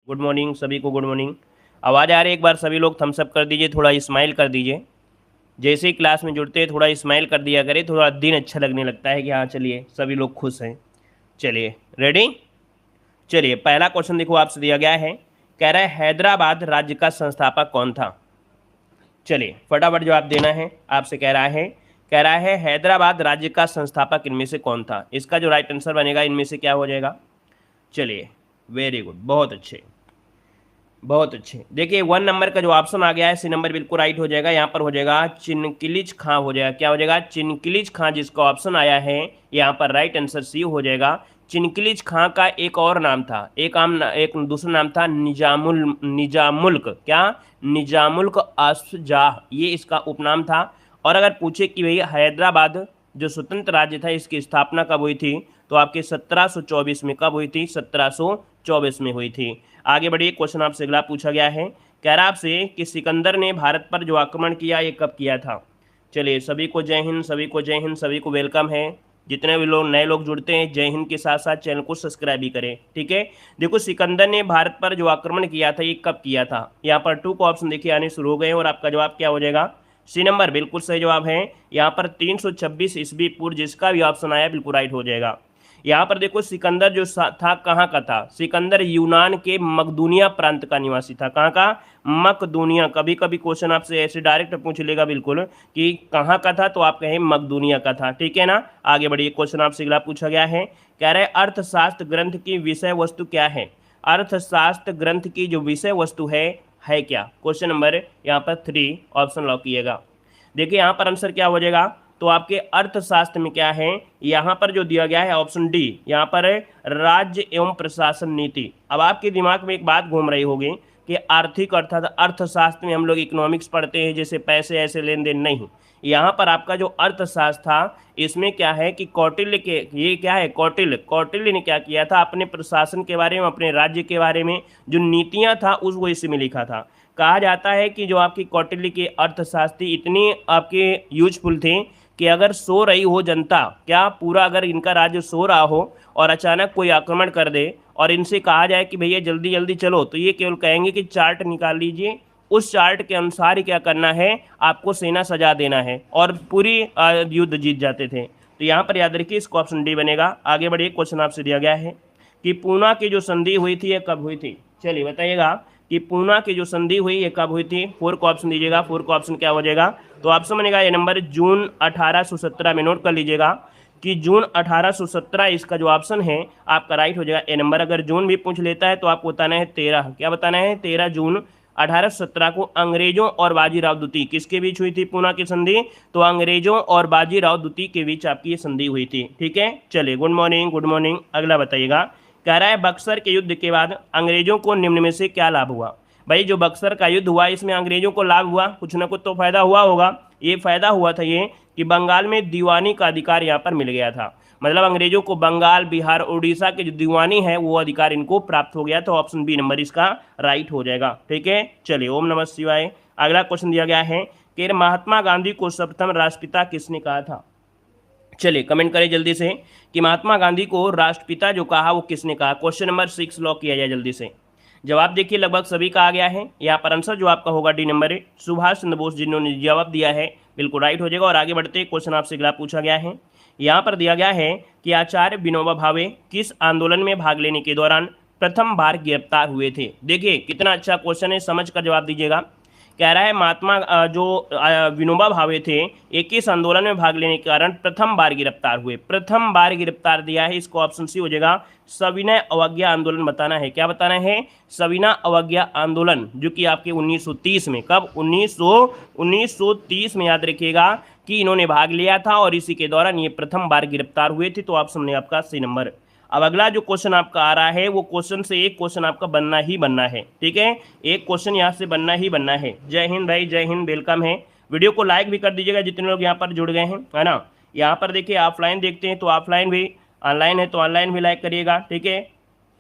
Good morning सभी को, good morning. आवाज़ आ रही है? एक बार सभी लोग थम्स अप कर दीजिए, थोड़ा स्माइल कर दीजिए। जैसे ही क्लास में जुड़ते हैं थोड़ा स्माइल कर दिया करें, थोड़ा दिन अच्छा लगने लगता है कि हाँ चलिए सभी लोग खुश हैं। चलिए रेडी। चलिए पहला क्वेश्चन देखो आपसे दिया गया है, कह रहा है हैदराबाद राज्य का संस्थापक कौन था। चलिए फटाफट जवाब देना है। आपसे कह रहा है हैदराबाद राज्य का संस्थापक इनमें से कौन था। इसका जो राइट आंसर बनेगा इनमें से क्या हो जाएगा। चलिए वेरी गुड, बहुत अच्छे बहुत अच्छे। देखिए 1 नंबर का जो ऑप्शन आ गया है सी नंबर बिल्कुल राइट हो जाएगा। यहाँ पर हो जाएगा चिनकिलिज खां हो जाएगा। क्या हो जाएगा? चिनकिलिज खां जिसका ऑप्शन आया है यहाँ पर राइट आंसर सी हो जाएगा। चिनकिलिज खां का एक और नाम था, एक दूसरा नाम था निजामुल्क। क्या? निजामुल्क अफजाह, ये इसका उपनाम था। और अगर पूछे कि भैया हैदराबाद जो स्वतंत्र राज्य था इसकी स्थापना कब हुई थी, तो आपके 1724 में। कब हुई थी? 1724 में हुई थी। आगे बढ़िए, क्वेश्चन आपसे अगला पूछा गया है, कह रहा आपसे कि सिकंदर ने भारत पर जो आक्रमण किया ये कब किया था। चलिए सभी को जय हिंद, सभी को जय हिंद, सभी को वेलकम है। जितने भी लोग नए लोग जुड़ते हैं जय हिंद के साथ साथ चैनल को सब्सक्राइब भी करें, ठीक है। देखो सिकंदर ने भारत पर जो आक्रमण किया था ये कब किया था। यहाँ पर 2 को ऑप्शन देखिए आने शुरू हो गए और आपका जवाब क्या हो जाएगा? सी नंबर बिल्कुल सही जवाब है। यहाँ पर 326 ईस्वी पूर्व, जिसका भी ऑप्शन आया बिल्कुल राइट हो जाएगा। यहाँ पर देखो सिकंदर जो था कहाँ का था। सिकंदर यूनान के मकदूनिया प्रांत का निवासी था। कहाँ का? मकदूनिया। कभी कभी क्वेश्चन आपसे ऐसे डायरेक्ट पूछ लेगा बिल्कुल कि कहाँ का था, तो आप कहें मकदूनिया का था, ठीक है ना। आगे बढ़िए, क्वेश्चन आपसे अगला पूछा गया है, कह रहे अर्थशास्त्र ग्रंथ की विषय वस्तु क्या है। अर्थशास्त्र ग्रंथ की जो विषय वस्तु है क्या। क्वेश्चन नंबर यहाँ पर 3 ऑप्शन लॉक कीजिएगा। देखिए यहाँ पर आंसर क्या हो जाएगा, तो आपके अर्थशास्त्र में क्या है, यहाँ पर जो दिया गया है ऑप्शन डी, यहाँ पर है राज्य एवं प्रशासन नीति। अब आपके दिमाग में एक बात घूम रही होगी कि आर्थिक अर्थात अर्थशास्त्र में हम लोग इकोनॉमिक्स पढ़ते हैं, जैसे पैसे ऐसे लेन देन। नहीं, यहाँ पर आपका जो अर्थशास्त्र था इसमें क्या है कि कौटिल्य के, ये क्या है कौटिल्य ने क्या किया था, अपने प्रशासन के बारे में, अपने राज्य के बारे में जो नीतियाँ था उसको इसमें लिखा था। कहा जाता है कि जो आपकी कौटिल्य के अर्थशास्त्री इतनी आपके यूजफुल थे कि अगर सो रही हो जनता, क्या पूरा अगर इनका राज्य सो रहा हो और अचानक कोई आक्रमण कर दे और इनसे कहा जाए कि भैया जल्दी जल्दी चलो, तो ये केवल कहेंगे कि चार्ट निकाल लीजिए, उस चार्ट के अनुसार ही क्या करना है, आपको सेना सजा देना है, और पूरी युद्ध जीत जाते थे। तो यहाँ पर याद रखिए इसको ऑप्शन डी बनेगा। आगे बढ़िए, क्वेश्चन आपसे दिया गया है कि पूना की जो संधि हुई थी ये कब हुई थी। चलिए बताइएगा कि पूना की जो संधि हुई ये कब हुई थी। 4 को ऑप्शन दीजिएगा। 4 को ऑप्शन क्या हो जाएगा, तो ऑप्शन बनेगा ये नंबर जून 1817 में। नोट कर लीजिएगा कि जून 1817 इसका जो ऑप्शन है आपका राइट हो जाएगा ए नंबर। अगर जून भी पूछ लेता है तो आपको बताना है 13। क्या बताना है? 13 जून 1817 को अंग्रेजों और बाजीराव द्वितीय किसके बीच हुई थी पूना की संधि, तो अंग्रेजों और बाजीराव द्वितीय के बीच आपकी ये संधि हुई थी, ठीक है। चलिए गुड मॉर्निंग, गुड मॉर्निंग। अगला बताइएगा, कह रहा है बक्सर के युद्ध के बाद अंग्रेजों को निम्न में से क्या लाभ हुआ। भाई जो बक्सर का युद्ध हुआ इसमें अंग्रेजों को लाभ हुआ, कुछ ना कुछ तो फायदा हुआ होगा। ये फायदा हुआ था ये कि बंगाल में दीवानी का अधिकार यहाँ पर मिल गया था। मतलब अंग्रेजों को बंगाल, बिहार, उड़ीसा के जो दीवानी है वो अधिकार इनको प्राप्त हो गया। तो ऑप्शन बी नंबर इसका राइट हो जाएगा, ठीक है। चलिए ओम नमः शिवाय। अगला क्वेश्चन दिया गया है कि महात्मा गांधी को सर्वप्रथम राष्ट्रपिता किसने कहा था। चलिए कमेंट करें जल्दी से कि महात्मा गांधी को राष्ट्रपिता जो कहा वो किसने कहा। क्वेश्चन नंबर 6 लॉक किया जाए जल्दी से। जवाब देखिए लगभग सभी का आ गया है। यहाँ पर आंसर जो आपका होगा डी नंबर है, सुभाष चंद्र बोस जिन्होंने जवाब दिया है बिल्कुल राइट हो जाएगा। और आगे बढ़ते क्वेश्चन आपसे अगला पूछा गया है, यहाँ पर दिया गया है कि आचार्य विनोबा भावे किस आंदोलन में भाग लेने के दौरान प्रथम बार गिरफ्तार हुए थे। देखिए कितना अच्छा क्वेश्चन है, समझ कर जवाब दीजिएगा। कह रहा है महात्मा जो विनोबा भावे थे एक इस आंदोलन में भाग लेने के कारण प्रथम बार गिरफ्तार हुए। प्रथम बार गिरफ्तार दिया है, इसको ऑप्शन सी हो जाएगा सविनय अवज्ञा आंदोलन बताना है। क्या बताना है? सविनय अवज्ञा आंदोलन, जो कि आपके 1930 में, कब 1930 में याद रखिएगा कि इन्होंने भाग लिया था और इसी के दौरान ये प्रथम बार गिरफ्तार हुए थे। तो ऑप्शन में आपका सी नंबर। अब अगला जो क्वेश्चन आपका आ रहा है वो क्वेश्चन से एक क्वेश्चन आपका बनना ही बनना है, ठीक है। एक क्वेश्चन यहाँ से बनना ही बनना है। जय हिंद भाई, जय हिंद, वेलकम है। वीडियो को लाइक भी कर दीजिएगा जितने लोग यहाँ पर जुड़ गए हैं, है ना। यहाँ पर देखिए ऑफलाइन देखते हैं तो ऑफलाइन भी, ऑनलाइन है तो ऑनलाइन भी लाइक करिएगा, ठीक है।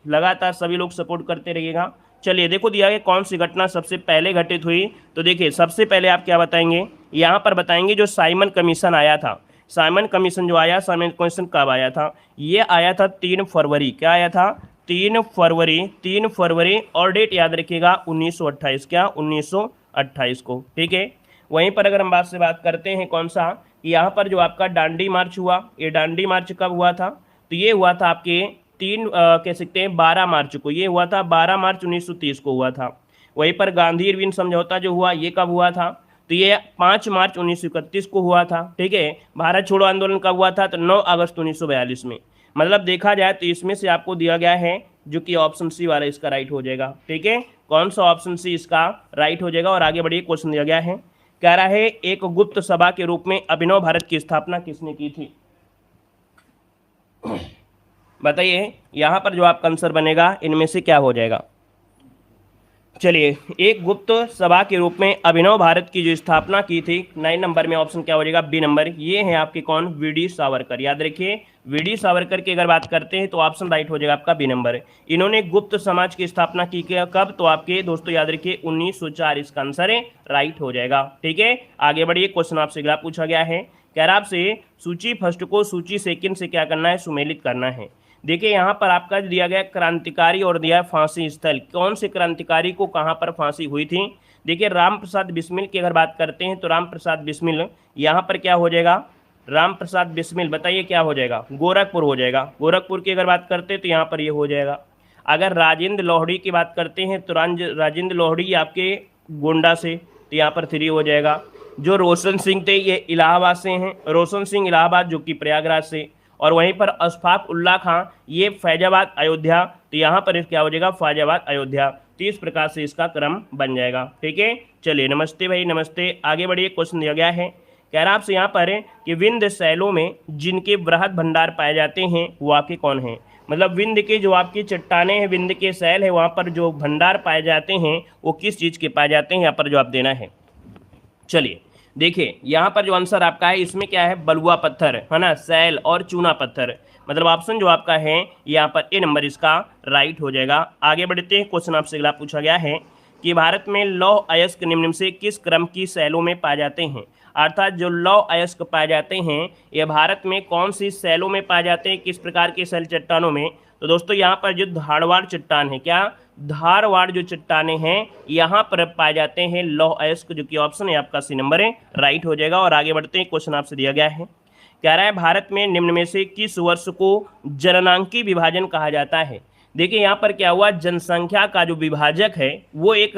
लगातार सभी लोग सपोर्ट करते रहिएगा। चलिए देखो दिया गया कौन सी घटना सबसे पहले घटित हुई। तो देखिए सबसे पहले आप क्या बताएंगे, यहाँ पर बताएंगे जो साइमन कमीशन आया था। साइमन कमीशन जो आया, साइमन कमीशन कब आया था? ये आया था 3 फरवरी। क्या आया था? 3 फरवरी और डेट याद रखिएगा 1928, क्या 1928 को, ठीक है। वहीं पर अगर हम बात करते हैं कौन सा, यहाँ पर जो आपका दांडी मार्च हुआ, ये दांडी मार्च कब हुआ था, तो ये हुआ था आपके कह सकते हैं 12 मार्च को, ये हुआ था 12 मार्च 1930 को हुआ था। वहीं पर गांधी इरविन समझौता जो हुआ ये कब हुआ था, तो ये 5 मार्च 1931 को हुआ था, ठीक है। भारत छोड़ो आंदोलन कब हुआ था, तो 9 अगस्त 1942 में। मतलब देखा जाए तो इसमें से आपको दिया गया है जो कि ऑप्शन सी वाला इसका राइट हो जाएगा, ठीक है। कौन सा ऑप्शन सी इसका राइट हो जाएगा। और आगे बढ़िए, क्वेश्चन दिया गया है, कह रहा है एक गुप्त सभा के रूप में अभिनव भारत की स्थापना किसने की थी। बताइए यहाँ पर जो आपका आंसर बनेगा इनमें से क्या हो जाएगा। चलिए, एक गुप्त सभा के रूप में अभिनव भारत की जो स्थापना की थी, 9 नंबर में ऑप्शन क्या हो जाएगा, बी नंबर। ये है आपके कौन, वीडी सावरकर। याद रखिए वीडी सावरकर की अगर बात करते हैं तो ऑप्शन राइट हो जाएगा आपका बी नंबर। इन्होंने गुप्त समाज की स्थापना की कब, तो आपके दोस्तों याद रखिए 1904, इसका आंसर है राइट हो जाएगा, ठीक है। आगे बढ़िए, क्वेश्चन आपसे अगला पूछा गया है, कह रहा आपसे सूची फर्स्ट को सूची सेकंड से क्या करना है, सुमेलित करना है। देखिए यहाँ पर आपका दिया गया क्रांतिकारी और दिया फांसी स्थल, कौन से क्रांतिकारी को कहाँ पर फांसी हुई थी। देखिए राम प्रसाद बिस्मिल की अगर बात करते हैं तो राम प्रसाद बिस्मिल यहाँ पर क्या हो जाएगा, राम प्रसाद बिस्मिल बताइए क्या हो जाएगा, गोरखपुर हो जाएगा। गोरखपुर की अगर बात करते हैं तो यहाँ पर ये हो जाएगा। अगर राजेंद्र लोहड़ी की बात करते हैं तो राजेंद्र लोहड़ी आपके गोंडा से, तो यहाँ पर 3 हो जाएगा। जो रोशन सिंह थे ये इलाहाबाद से हैं, रोशन सिंह इलाहाबाद जो कि प्रयागराज से। और वहीं पर अशफाक उल्ला खां ये फैजाबाद अयोध्या, तो यहाँ पर क्या हो जाएगा, फैजाबाद अयोध्या। तो इस प्रकार से इसका क्रम बन जाएगा, ठीक है। चलिए नमस्ते भाई, नमस्ते। आगे बढ़िए, क्वेश्चन दिया गया है, कह रहा आपसे यहाँ पर कि विंध्य शैलों में जिनके बृहद भंडार पाए जाते हैं वो आपके कौन हैं। मतलब विंध्य के जो आपकी चट्टाने हैं, विंध्य के शैल है, वहाँ पर जो भंडार पाए जाते हैं वो किस चीज़ के पाए जाते हैं, यहाँ पर जो आप देना है। चलिए देखिए यहाँ पर जो आंसर आपका है इसमें क्या है, बलुआ पत्थर है ना, सैल और चूना पत्थर। मतलब ऑप्शन जो आपका है यहाँ पर ए नंबर इसका राइट हो जाएगा। आगे बढ़ते हैं, क्वेश्चन आपसे अगला पूछा गया है कि भारत में लौह अयस्क निम्न से किस क्रम की शैलों में पाए जाते हैं। अर्थात जो लौह अयस्क पाए जाते हैं ये भारत में कौन सी शैलों में पाए जाते हैं, किस प्रकार के शैल चट्टानों में। तो दोस्तों यहाँ पर जो धारवाड़ चट्टान है, क्या धारवाड़ जो चट्टाने हैं यहाँ पर पाए जाते हैं लौह अयस्क, जो कि ऑप्शन है आपका सी नंबर है राइट हो जाएगा। और आगे बढ़ते हैं, क्वेश्चन आपसे दिया गया है, कह रहा है भारत में निम्न में से किस वर्ष को जननांकी विभाजन कहा जाता है। देखिए यहाँ पर क्या हुआ, जनसंख्या का जो विभाजक है वो एक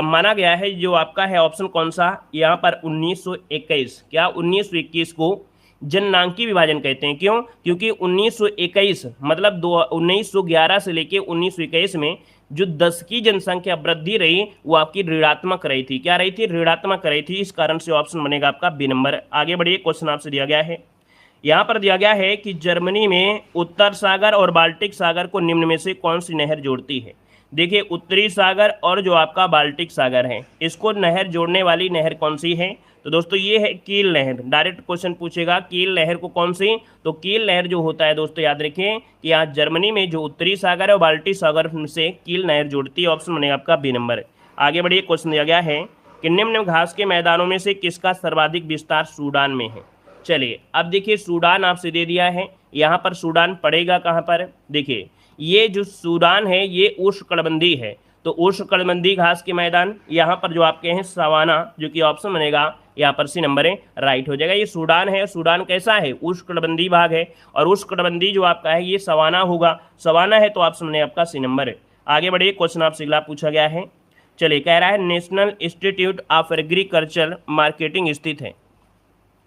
माना गया है, जो आपका है ऑप्शन कौन सा, यहाँ पर 1921, क्या 1921 को जननांकी विभाजन कहते हैं। क्यों, क्योंकि 1921 मतलब 1911 से लेके 1921 में जो 10 की जनसंख्या वृद्धि रही वो आपकी ऋणात्मक रही थी, क्या रही थी, ऋणात्मक रही थी। इस कारण से ऑप्शन बनेगा आपका बी नंबर। आगे बढ़िए, क्वेश्चन आपसे दिया गया है, यहाँ पर दिया गया है कि जर्मनी में उत्तर सागर और बाल्टिक सागर को निम्न में से कौन सी नहर जोड़ती है। देखिए उत्तरी सागर और जो आपका बाल्टिक सागर है इसको नहर जोड़ने वाली नहर कौन सी है, तो दोस्तों ये है कील नहर। डायरेक्ट क्वेश्चन पूछेगा कील नहर को कौन सी, तो कील नहर जो होता है दोस्तों याद रखें कि यहाँ जर्मनी में जो उत्तरी सागर है और बाल्टिक सागर से कील नहर जोड़ती है। ऑप्शन बनेगा आपका बी नंबर। आगे बढ़िए, क्वेश्चन दिया गया है कि निम्न घास के मैदानों में से किसका सर्वाधिक विस्तार सूडान में है। चलिए अब देखिए सूडान आपसे दे दिया है, यहाँ पर सूडान पड़ेगा कहाँ पर, देखिए ये जो सूडान है ये उष्णकटिबंधीय है, तो उष्णकटिबंधीय घास के मैदान यहाँ पर जो आपके हैं सवाना, जो कि ऑप्शन बनेगा यहाँ पर सी नंबर है राइट हो जाएगा। ये सूडान है, सूडान कैसा है, उष्णकटिबंधीय भाग है, और उष्णकटिबंधीय जो आपका है ये सवाना होगा, सवाना है तो ऑप्शन बनेगा आपका सी नंबर है। आगे बढ़िए, क्वेश्चन आपसे अगला पूछा गया है, चलिए कह रहा है national institute of agriculture marketing स्थित है।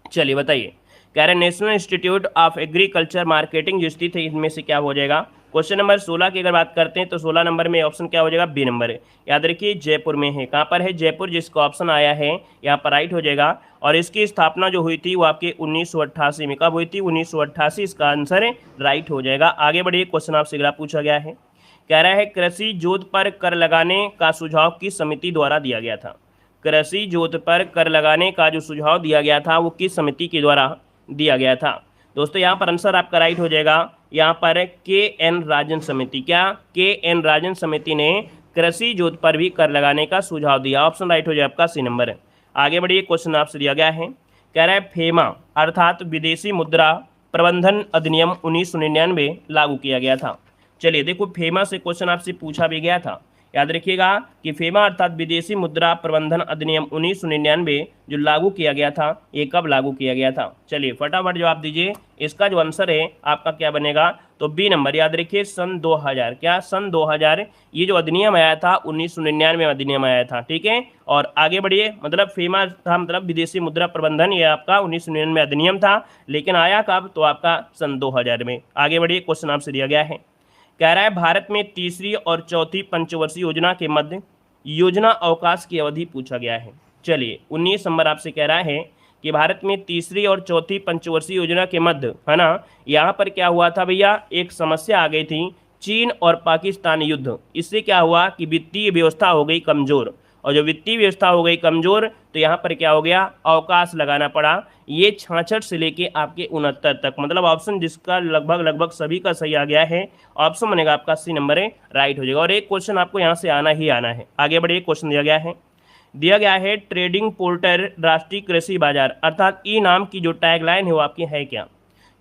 चलिए बताइए, कह रहे हैं national institute of agriculture marketing जो स्थित है इनमें से क्या हो जाएगा। क्वेश्चन नंबर 16 की अगर बात करते हैं तो 16 नंबर में ऑप्शन क्या हो जाएगा, बी नंबर है। याद रखिए जयपुर में है, कहाँ पर है, जयपुर, जिसका ऑप्शन आया है यहाँ पर राइट हो जाएगा। और इसकी स्थापना जो हुई थी वो आपके 1988 में, कब हुई थी, 1988, इसका आंसर है राइट हो जाएगा। आगे बढ़िए, क्वेश्चन आपसे अगला पूछा गया है, कह रहा है कृषि जोत पर कर लगाने का सुझाव किस समिति द्वारा दिया गया था। कृषि जोत पर कर लगाने का जो सुझाव दिया गया था वो किस समिति के द्वारा दिया गया था। दोस्तों यहाँ पर आंसर आपका राइट हो जाएगा, यहाँ पर के.एन. राजन समिति, क्या के.एन. राजन समिति ने कृषि जोत पर भी कर लगाने का सुझाव दिया। ऑप्शन राइट हो जाए आपका सी नंबर है। आगे बढ़िए, क्वेश्चन आपसे दिया गया है, कह रहा है फेमा अर्थात विदेशी मुद्रा प्रबंधन अधिनियम 1999 लागू किया गया था। चलिए देखो, फेमा से क्वेश्चन आपसे पूछा भी गया था, याद रखिएगा कि फेमा अर्थात विदेशी मुद्रा प्रबंधन अधिनियम 1999 जो लागू किया गया था, ये कब लागू किया गया था? चलिए फटाफट जवाब दीजिए। इसका जो आंसर है आपका क्या बनेगा? तो बी नंबर, याद रखिए सन 2000। क्या? सन 2000 ये जो अधिनियम आया था 1999 में अधिनियम आया था, ठीक है। और आगे बढ़िए, मतलब फेमा था मतलब विदेशी मुद्रा प्रबंधन, ये आपका 1999 में अधिनियम था, लेकिन आया कब? तो आपका सन 2000 में। आगे बढ़िए, क्वेश्चन आपसे दिया गया है, कह रहा है भारत में तीसरी और चौथी पंचवर्षीय योजना के मध्य योजना अवकाश की अवधि पूछा गया है। चलिए 19 नंबर आपसे कह रहा है कि भारत में तीसरी और चौथी पंचवर्षीय योजना के मध्य, है ना, यहाँ पर क्या हुआ था भैया? एक समस्या आ गई थी, चीन और पाकिस्तान युद्ध। इससे क्या हुआ कि वित्तीय व्यवस्था हो गई कमज़ोर, और जो वित्तीय व्यवस्था हो गई कमज़ोर तो यहाँ पर क्या हो गया? अवकाश लगाना पड़ा। ये 66 से लेके आपके 69 तक, मतलब ऑप्शन जिसका लगभग सभी का सही आ गया है, ऑप्शन बनेगा आपका सी नंबर है, राइट हो जाएगा। और एक क्वेश्चन आपको यहाँ से आना ही आना है। आगे बढ़िए, क्वेश्चन दिया गया है ट्रेडिंग पोर्टल राष्ट्रीय कृषि बाजार अर्थात ई नाम की जो टैगलाइन है वो आपकी है क्या?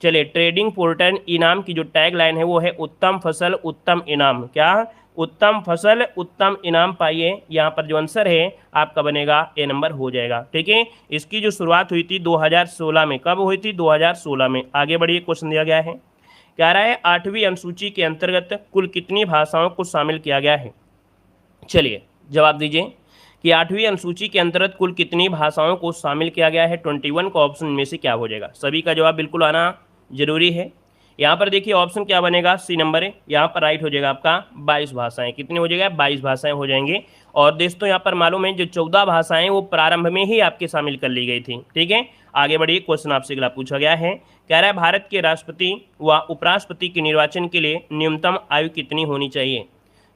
चलिए, ट्रेडिंग पोर्टल ई नाम की जो टैगलाइन है वो है उत्तम फसल उत्तम इनाम। क्या? उत्तम फसल उत्तम इनाम पाइए। यहाँ पर जो आंसर है आपका बनेगा ए नंबर हो जाएगा, ठीक है। इसकी जो शुरुआत हुई थी 2016 में। कब हुई थी? 2016 में। आगे बढ़िए, क्वेश्चन दिया गया है, कह रहा है 8वीं अनुसूची के अंतर्गत कुल कितनी भाषाओं को शामिल किया गया है? चलिए जवाब दीजिए कि 8वीं अनुसूची के अंतर्गत कुल कितनी भाषाओं को शामिल किया गया है? 21 का ऑप्शन में से क्या हो जाएगा? सभी का जवाब बिल्कुल आना जरूरी है। यहाँ पर देखिए ऑप्शन क्या बनेगा? सी नंबर है। यहाँ पर राइट हो जाएगा आपका 22 भाषाएं। कितनी हो जाएगा? 22 भाषाएं हो जाएंगे। और दोस्तों यहाँ पर मालूम है जो 14 भाषाएं वो प्रारंभ में ही आपके शामिल कर ली गई थी, ठीक है। आगे बढ़िए, क्वेश्चन आपसे अगला पूछा गया है, कह रहा है भारत के राष्ट्रपति व उपराष्ट्रपति के निर्वाचन के लिए न्यूनतम आयु कितनी होनी चाहिए?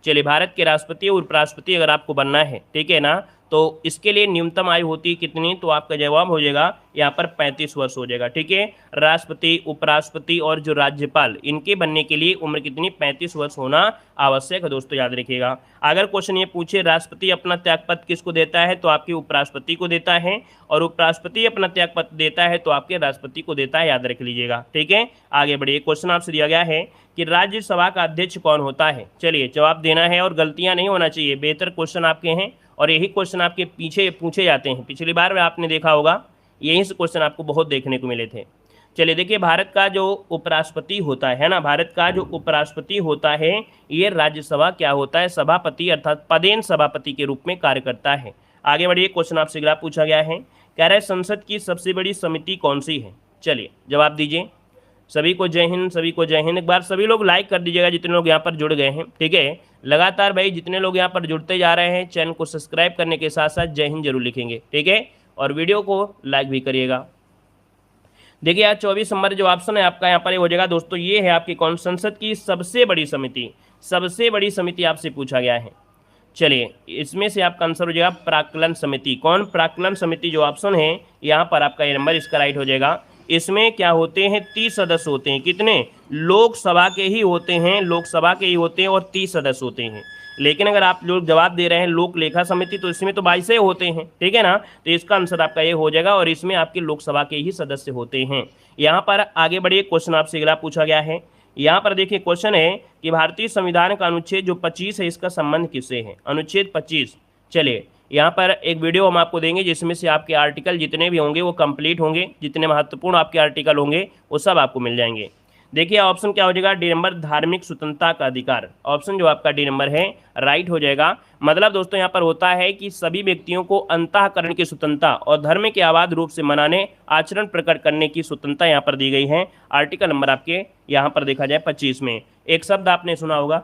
चलिए, भारत के राष्ट्रपति और उपराष्ट्रपति अगर आपको बनना है, ठीक है ना, तो इसके लिए न्यूनतम आयु होती है कितनी? तो आपका जवाब हो जाएगा यहाँ पर 35 वर्ष हो जाएगा, ठीक है। राष्ट्रपति, उपराष्ट्रपति और जो राज्यपाल, इनके बनने के लिए उम्र कितनी? 35 वर्ष होना आवश्यक है दोस्तों, याद रखिएगा। अगर क्वेश्चन ये पूछे राष्ट्रपति अपना त्यागपत्र किसको देता है, तो आपके उपराष्ट्रपति को देता है, और उपराष्ट्रपति अपना त्यागपत्र देता है तो आपके राष्ट्रपति को देता है, याद रख लीजिएगा, ठीक है। आगे बढ़िए, क्वेश्चन आपसे दिया गया है कि राज्यसभा का अध्यक्ष कौन होता है? चलिए जवाब देना है और गलतियां नहीं होना चाहिए, बेहतर क्वेश्चन आपके हैं और यही क्वेश्चन आपके पीछे पूछे जाते हैं। पिछली बार में आपने देखा होगा यहीं से क्वेश्चन आपको बहुत देखने को मिले थे। चलिए देखिए, भारत का जो उपराष्ट्रपति होता है ना, भारत का जो उपराष्ट्रपति होता है ये राज्यसभा क्या होता है? सभापति अर्थात पदेन सभापति के रूप में कार्य करता है। आगे बढ़िए, क्वेश्चन आपसे अगला पूछा गया है, कह रहा है संसद की सबसे बड़ी समिति कौन सी है? चलिए जवाब दीजिए। सभी को जय हिंद, सभी को जय हिंद। एक बार सभी लोग लाइक कर दीजिएगा जितने लोग यहाँ पर जुड़ गए हैं, ठीक है। लगातार भाई जितने लोग यहाँ पर जुड़ते जा रहे हैं, चैनल को सब्सक्राइब करने के साथ साथ जय हिंद जरूर लिखेंगे, ठीक है, और वीडियो को लाइक भी करिएगा। देखिए यार 24 नंबर जो ऑप्शन है आपका यहाँ पर ये हो जाएगा दोस्तों, ये है आपकी कौन? संसद की सबसे बड़ी समिति। सबसे बड़ी समिति आपसे पूछा गया है। चलिए इसमें से आपका आंसर हो जाएगा प्राक्कलन समिति। कौन? प्राक्कलन समिति जो ऑप्शन है यहाँ पर आपका ये नंबर इसका राइट हो जाएगा। इसमें क्या होते हैं? 30 सदस्य होते हैं। कितने? लोकसभा के ही होते हैं, लोकसभा के ही होते हैं और 30 सदस्य होते हैं। लेकिन अगर आप लोग जवाब दे रहे हैं लोक लेखा समिति तो इसमें तो 22 होते हैं, ठीक है ना। तो इसका आंसर आपका ये हो जाएगा और इसमें आपके लोकसभा के ही सदस्य होते हैं। यहाँ पर आगे बढ़िए, क्वेश्चन आपसे अगला पूछा गया है। यहाँ पर देखिए क्वेश्चन है कि भारतीय संविधान का अनुच्छेद जो 25 है इसका संबंध किससे है? अनुच्छेद 25। चलिए यहाँ पर एक वीडियो हम आपको देंगे जिसमें से आपके आर्टिकल जितने भी होंगे वो कंप्लीट होंगे, जितने महत्वपूर्ण आपके आर्टिकल होंगे वो सब आपको मिल जाएंगे। देखिए ऑप्शन क्या हो जाएगा? डी नंबर, धार्मिक स्वतंत्रता का अधिकार। ऑप्शन जो आपका डी नंबर है राइट हो जाएगा। मतलब दोस्तों यहाँ पर होता है कि सभी व्यक्तियों को अंतःकरण की स्वतंत्रता और धर्म के अबाध रूप से मनाने, आचरण प्रकट करने की स्वतंत्रता यहाँ पर दी गई है। आर्टिकल नंबर आपके यहाँ पर देखा जाए 25 में। एक शब्द आपने सुना होगा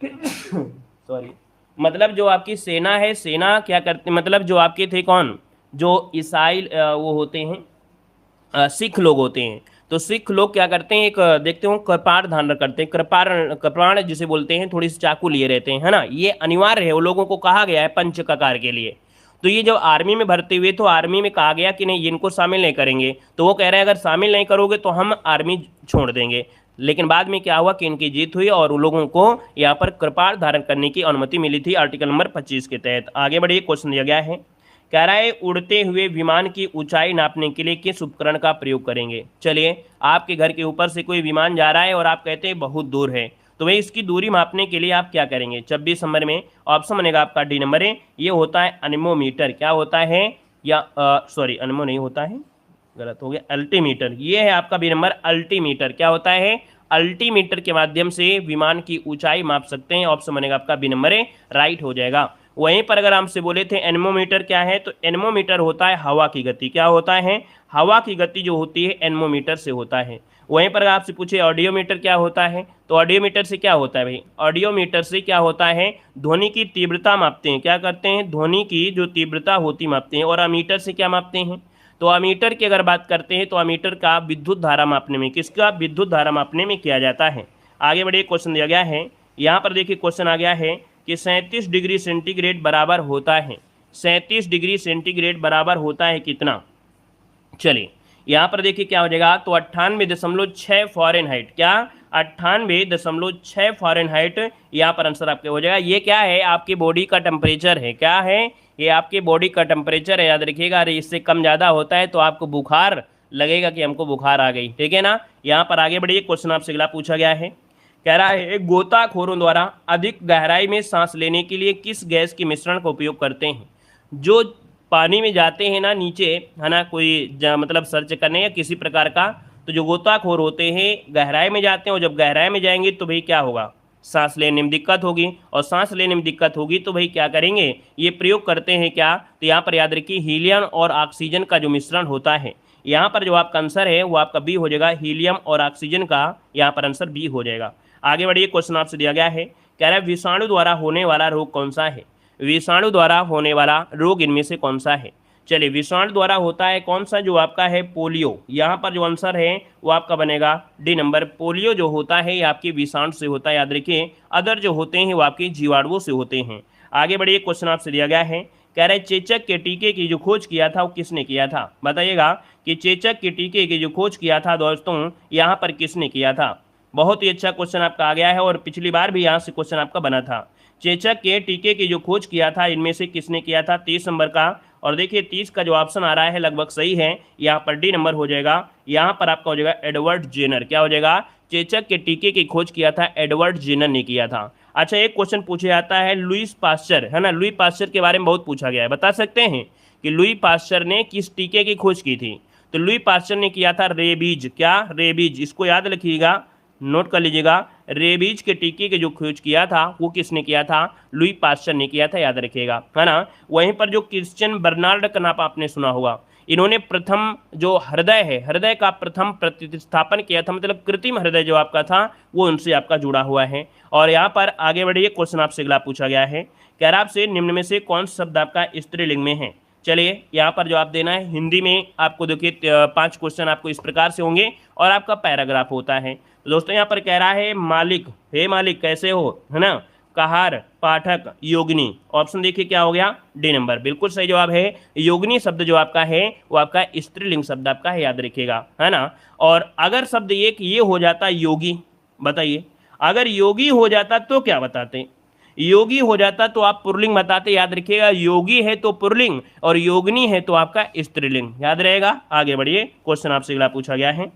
सॉरी, मतलब जो आपकी सेना है, सेना क्या करते, मतलब जो आपके थे कौन? जो ईसाई वो होते हैं, सिख लोग होते हैं। तो सिख लोग क्या करते हैं? एक देखते हो कृपाण धारण करते हैं, कृपाण जिसे बोलते हैं, थोड़ी सी चाकू लिए रहते हैं, है ना। ये अनिवार्य है, वो लोगों को कहा गया है पंच ककार के लिए। तो ये जब आर्मी में भर्ती हुए तो आर्मी में कहा गया कि नहीं इनको शामिल नहीं करेंगे, तो वो कह रहे हैं अगर शामिल नहीं करोगे तो हम आर्मी छोड़ देंगे। लेकिन बाद में क्या हुआ कि इनकी जीत हुई और उन लोगों को यहाँ पर कृपाण धारण करने की अनुमति मिली थी आर्टिकल नंबर 25 के तहत। आगे बढ़िए, क्वेश्चन दिया गया है, कह रहा है उड़ते हुए विमान की ऊंचाई नापने के लिए किस उपकरण का प्रयोग करेंगे? चलिए आपके घर के ऊपर से कोई विमान जा रहा है और आप कहते हैं बहुत दूर है, तो भाई इसकी दूरी मापने के लिए आप क्या करेंगे 26 नंबर में ऑप्शन बनेगा आपका डी नंबर है, ये होता है एनेमोमीटर। क्या होता है, या सॉरी एनेमो नहीं होता है, गलत हो गया, अल्टीमीटर। ये है आपका बी नंबर अल्टीमीटर। क्या होता है, अल्टीमीटर के माध्यम से विमान की ऊंचाई माप सकते हैं। ऑप्शन बनेगा आपका बी नंबर है, राइट हो जाएगा। वहीं पर अगर हमसे बोले थे एनेमोमीटर क्या है, तो एनेमोमीटर होता है हवा की गति। क्या होता है, हवा की गति जो होती है एनेमोमीटर से होता है। वहीं पर आपसे पूछे ऑडियोमीटर क्या होता है, तो ऑडियोमीटर से क्या होता है भाई, ऑडियोमीटर से क्या होता है, ध्वनि की तीव्रता मापते हैं। क्या करते हैं, ध्वनि की जो तीव्रता होती मापते हैं। और अमीटर से क्या मापते हैं, तो अमीटर की अगर बात करते हैं तो अमीटर का विद्युत धारा मापने में, किसका, विद्युत धारा मापने में किया जाता है। आगे बढ़िए, क्वेश्चन दिया गया है, यहाँ पर देखिए क्वेश्चन आ गया है कि 37 डिग्री सेंटीग्रेड बराबर होता है, 37 डिग्री सेंटीग्रेड बराबर होता है कितना। चलिए यहाँ पर देखिए क्या हो जाएगा, तो 98.6 फ़ारेनहाइट। क्या, 98.6 फ़ारेनहाइट यहाँ पर आंसर आपके हो जाएगा। ये क्या है, आपकी बॉडी का टेम्परेचर है। क्या है, ये आपकी बॉडी का टेम्परेचर है, याद रखिएगा। अरे इससे कम ज़्यादा होता है तो आपको बुखार लगेगा कि हमको बुखार आ गई, ठीक है ना। यहाँ पर आगे बढ़िए, क्वेश्चन आपसे अगला पूछा गया है, कह रहा है गोताखोरों द्वारा अधिक गहराई में सांस लेने के लिए किस गैस के मिश्रण का उपयोग करते हैं। जो पानी में जाते हैं ना नीचे, है ना, कोई मतलब सर्च करने या किसी प्रकार का, तो जो गोताखोर होते हैं गहराई में जाते हैं, और जब गहराई में जाएंगे तो भाई क्या होगा, सांस लेने में दिक्कत होगी। और सांस लेने में दिक्कत होगी तो भाई क्या करेंगे, ये प्रयोग करते हैं क्या, तो यहाँ पर याद रखिए हीलियम और ऑक्सीजन का जो मिश्रण होता है। यहाँ पर जो आपका आंसर है वो आपका बी हो जाएगा, हीलियम और ऑक्सीजन का यहाँ पर आंसर बी हो जाएगा। आगे बढ़िए, क्वेश्चन आपसे दिया गया है, कह रहा है विषाणु द्वारा होने वाला रोग कौन सा है। विषाणु द्वारा होने वाला रोग इनमें से कौन सा है। चलिए, विषाणु द्वारा होता है कौन सा, जो आपका है पोलियो। यहाँ पर जो आंसर है वो आपका बनेगा डी नंबर। पोलियो जो होता है ये आपके विषाणु से होता है, याद रखिए। अदर जो होते हैं वो आपके जीवाणुओं से होते हैं। आगे बढ़िए, क्वेश्चन आपसे दिया गया है, कह रहे चेचक के टीके की जो खोज किया था वो किसने किया था। बताइएगा कि चेचक के टीके की जो खोज किया था दोस्तों, यहाँ पर किसने किया था। बहुत ही अच्छा क्वेश्चन आपका आ गया है, और पिछली बार भी यहाँ से क्वेश्चन आपका बना था। चेचक के टीके की जो खोज किया था इनमें से किसने किया था, 30 नंबर का। और देखिए 30 का जो ऑप्शन आ रहा है लगभग सही है, यहाँ पर डी नंबर हो जाएगा। यहाँ पर आपका हो जाएगा एडवर्ड जेनर। क्या हो जाएगा, चेचक के टीके की खोज किया था एडवर्ड जेनर ने किया था। अच्छा, एक क्वेश्चन पूछा जाता है लुईस पास्चर, है ना, लुई पास्चर के बारे में बहुत पूछा गया है। बता सकते हैं कि लुई पास्चर ने किस टीके की खोज की थी। तो लुई पास्चर ने किया था रेबीज। क्या, रेबीज, इसको याद रखिएगा, नोट कर लीजिएगा। रेबीज के टीके के जो खोज किया था वो किसने किया था, लुई पास्चर ने किया था, याद रखिएगा, है ना। वहीं पर जो क्रिश्चियन बर्नार्ड का नाम आपने सुना होगा, इन्होंने प्रथम जो हृदय है, हृदय का प्रथम प्रतिस्थापन किया था, मतलब कृत्रिम हृदय जो आपका था वो उनसे आपका जुड़ा हुआ है। और यहाँ पर आगे बढ़िए, क्वेश्चन आपसे अगला पूछा गया है, कह रहा आपसे निम्न में से कौन सा शब्द आपका स्त्रीलिंग में है। चलिए यहाँ पर जवाब देना है। हिंदी में आपको देखिए 5 क्वेश्चन आपको इस प्रकार से होंगे और आपका पैराग्राफ होता है। तो दोस्तों यहाँ पर कह रहा है मालिक, हे मालिक कैसे हो, है ना, कहार, पाठक, योगिनी। ऑप्शन देखिए क्या हो गया, डी नंबर। बिल्कुल सही जवाब है। योगिनी शब्द जो आपका है वो आपका स्त्रीलिंग शब्द आपका है, याद रखिएगा, है ना। और अगर शब्द एक ये हो जाता योगी, बताइए, अगर योगी हो जाता तो क्या बताते, योगी हो जाता तो आप पुल्लिंग बताते, याद रखिएगा। योगी है तो पुल्लिंग और योगिनी है तो आपका स्त्रीलिंग, याद रहेगा। आगे बढ़िए, क्वेश्चन आपसे अगला पूछा गया है,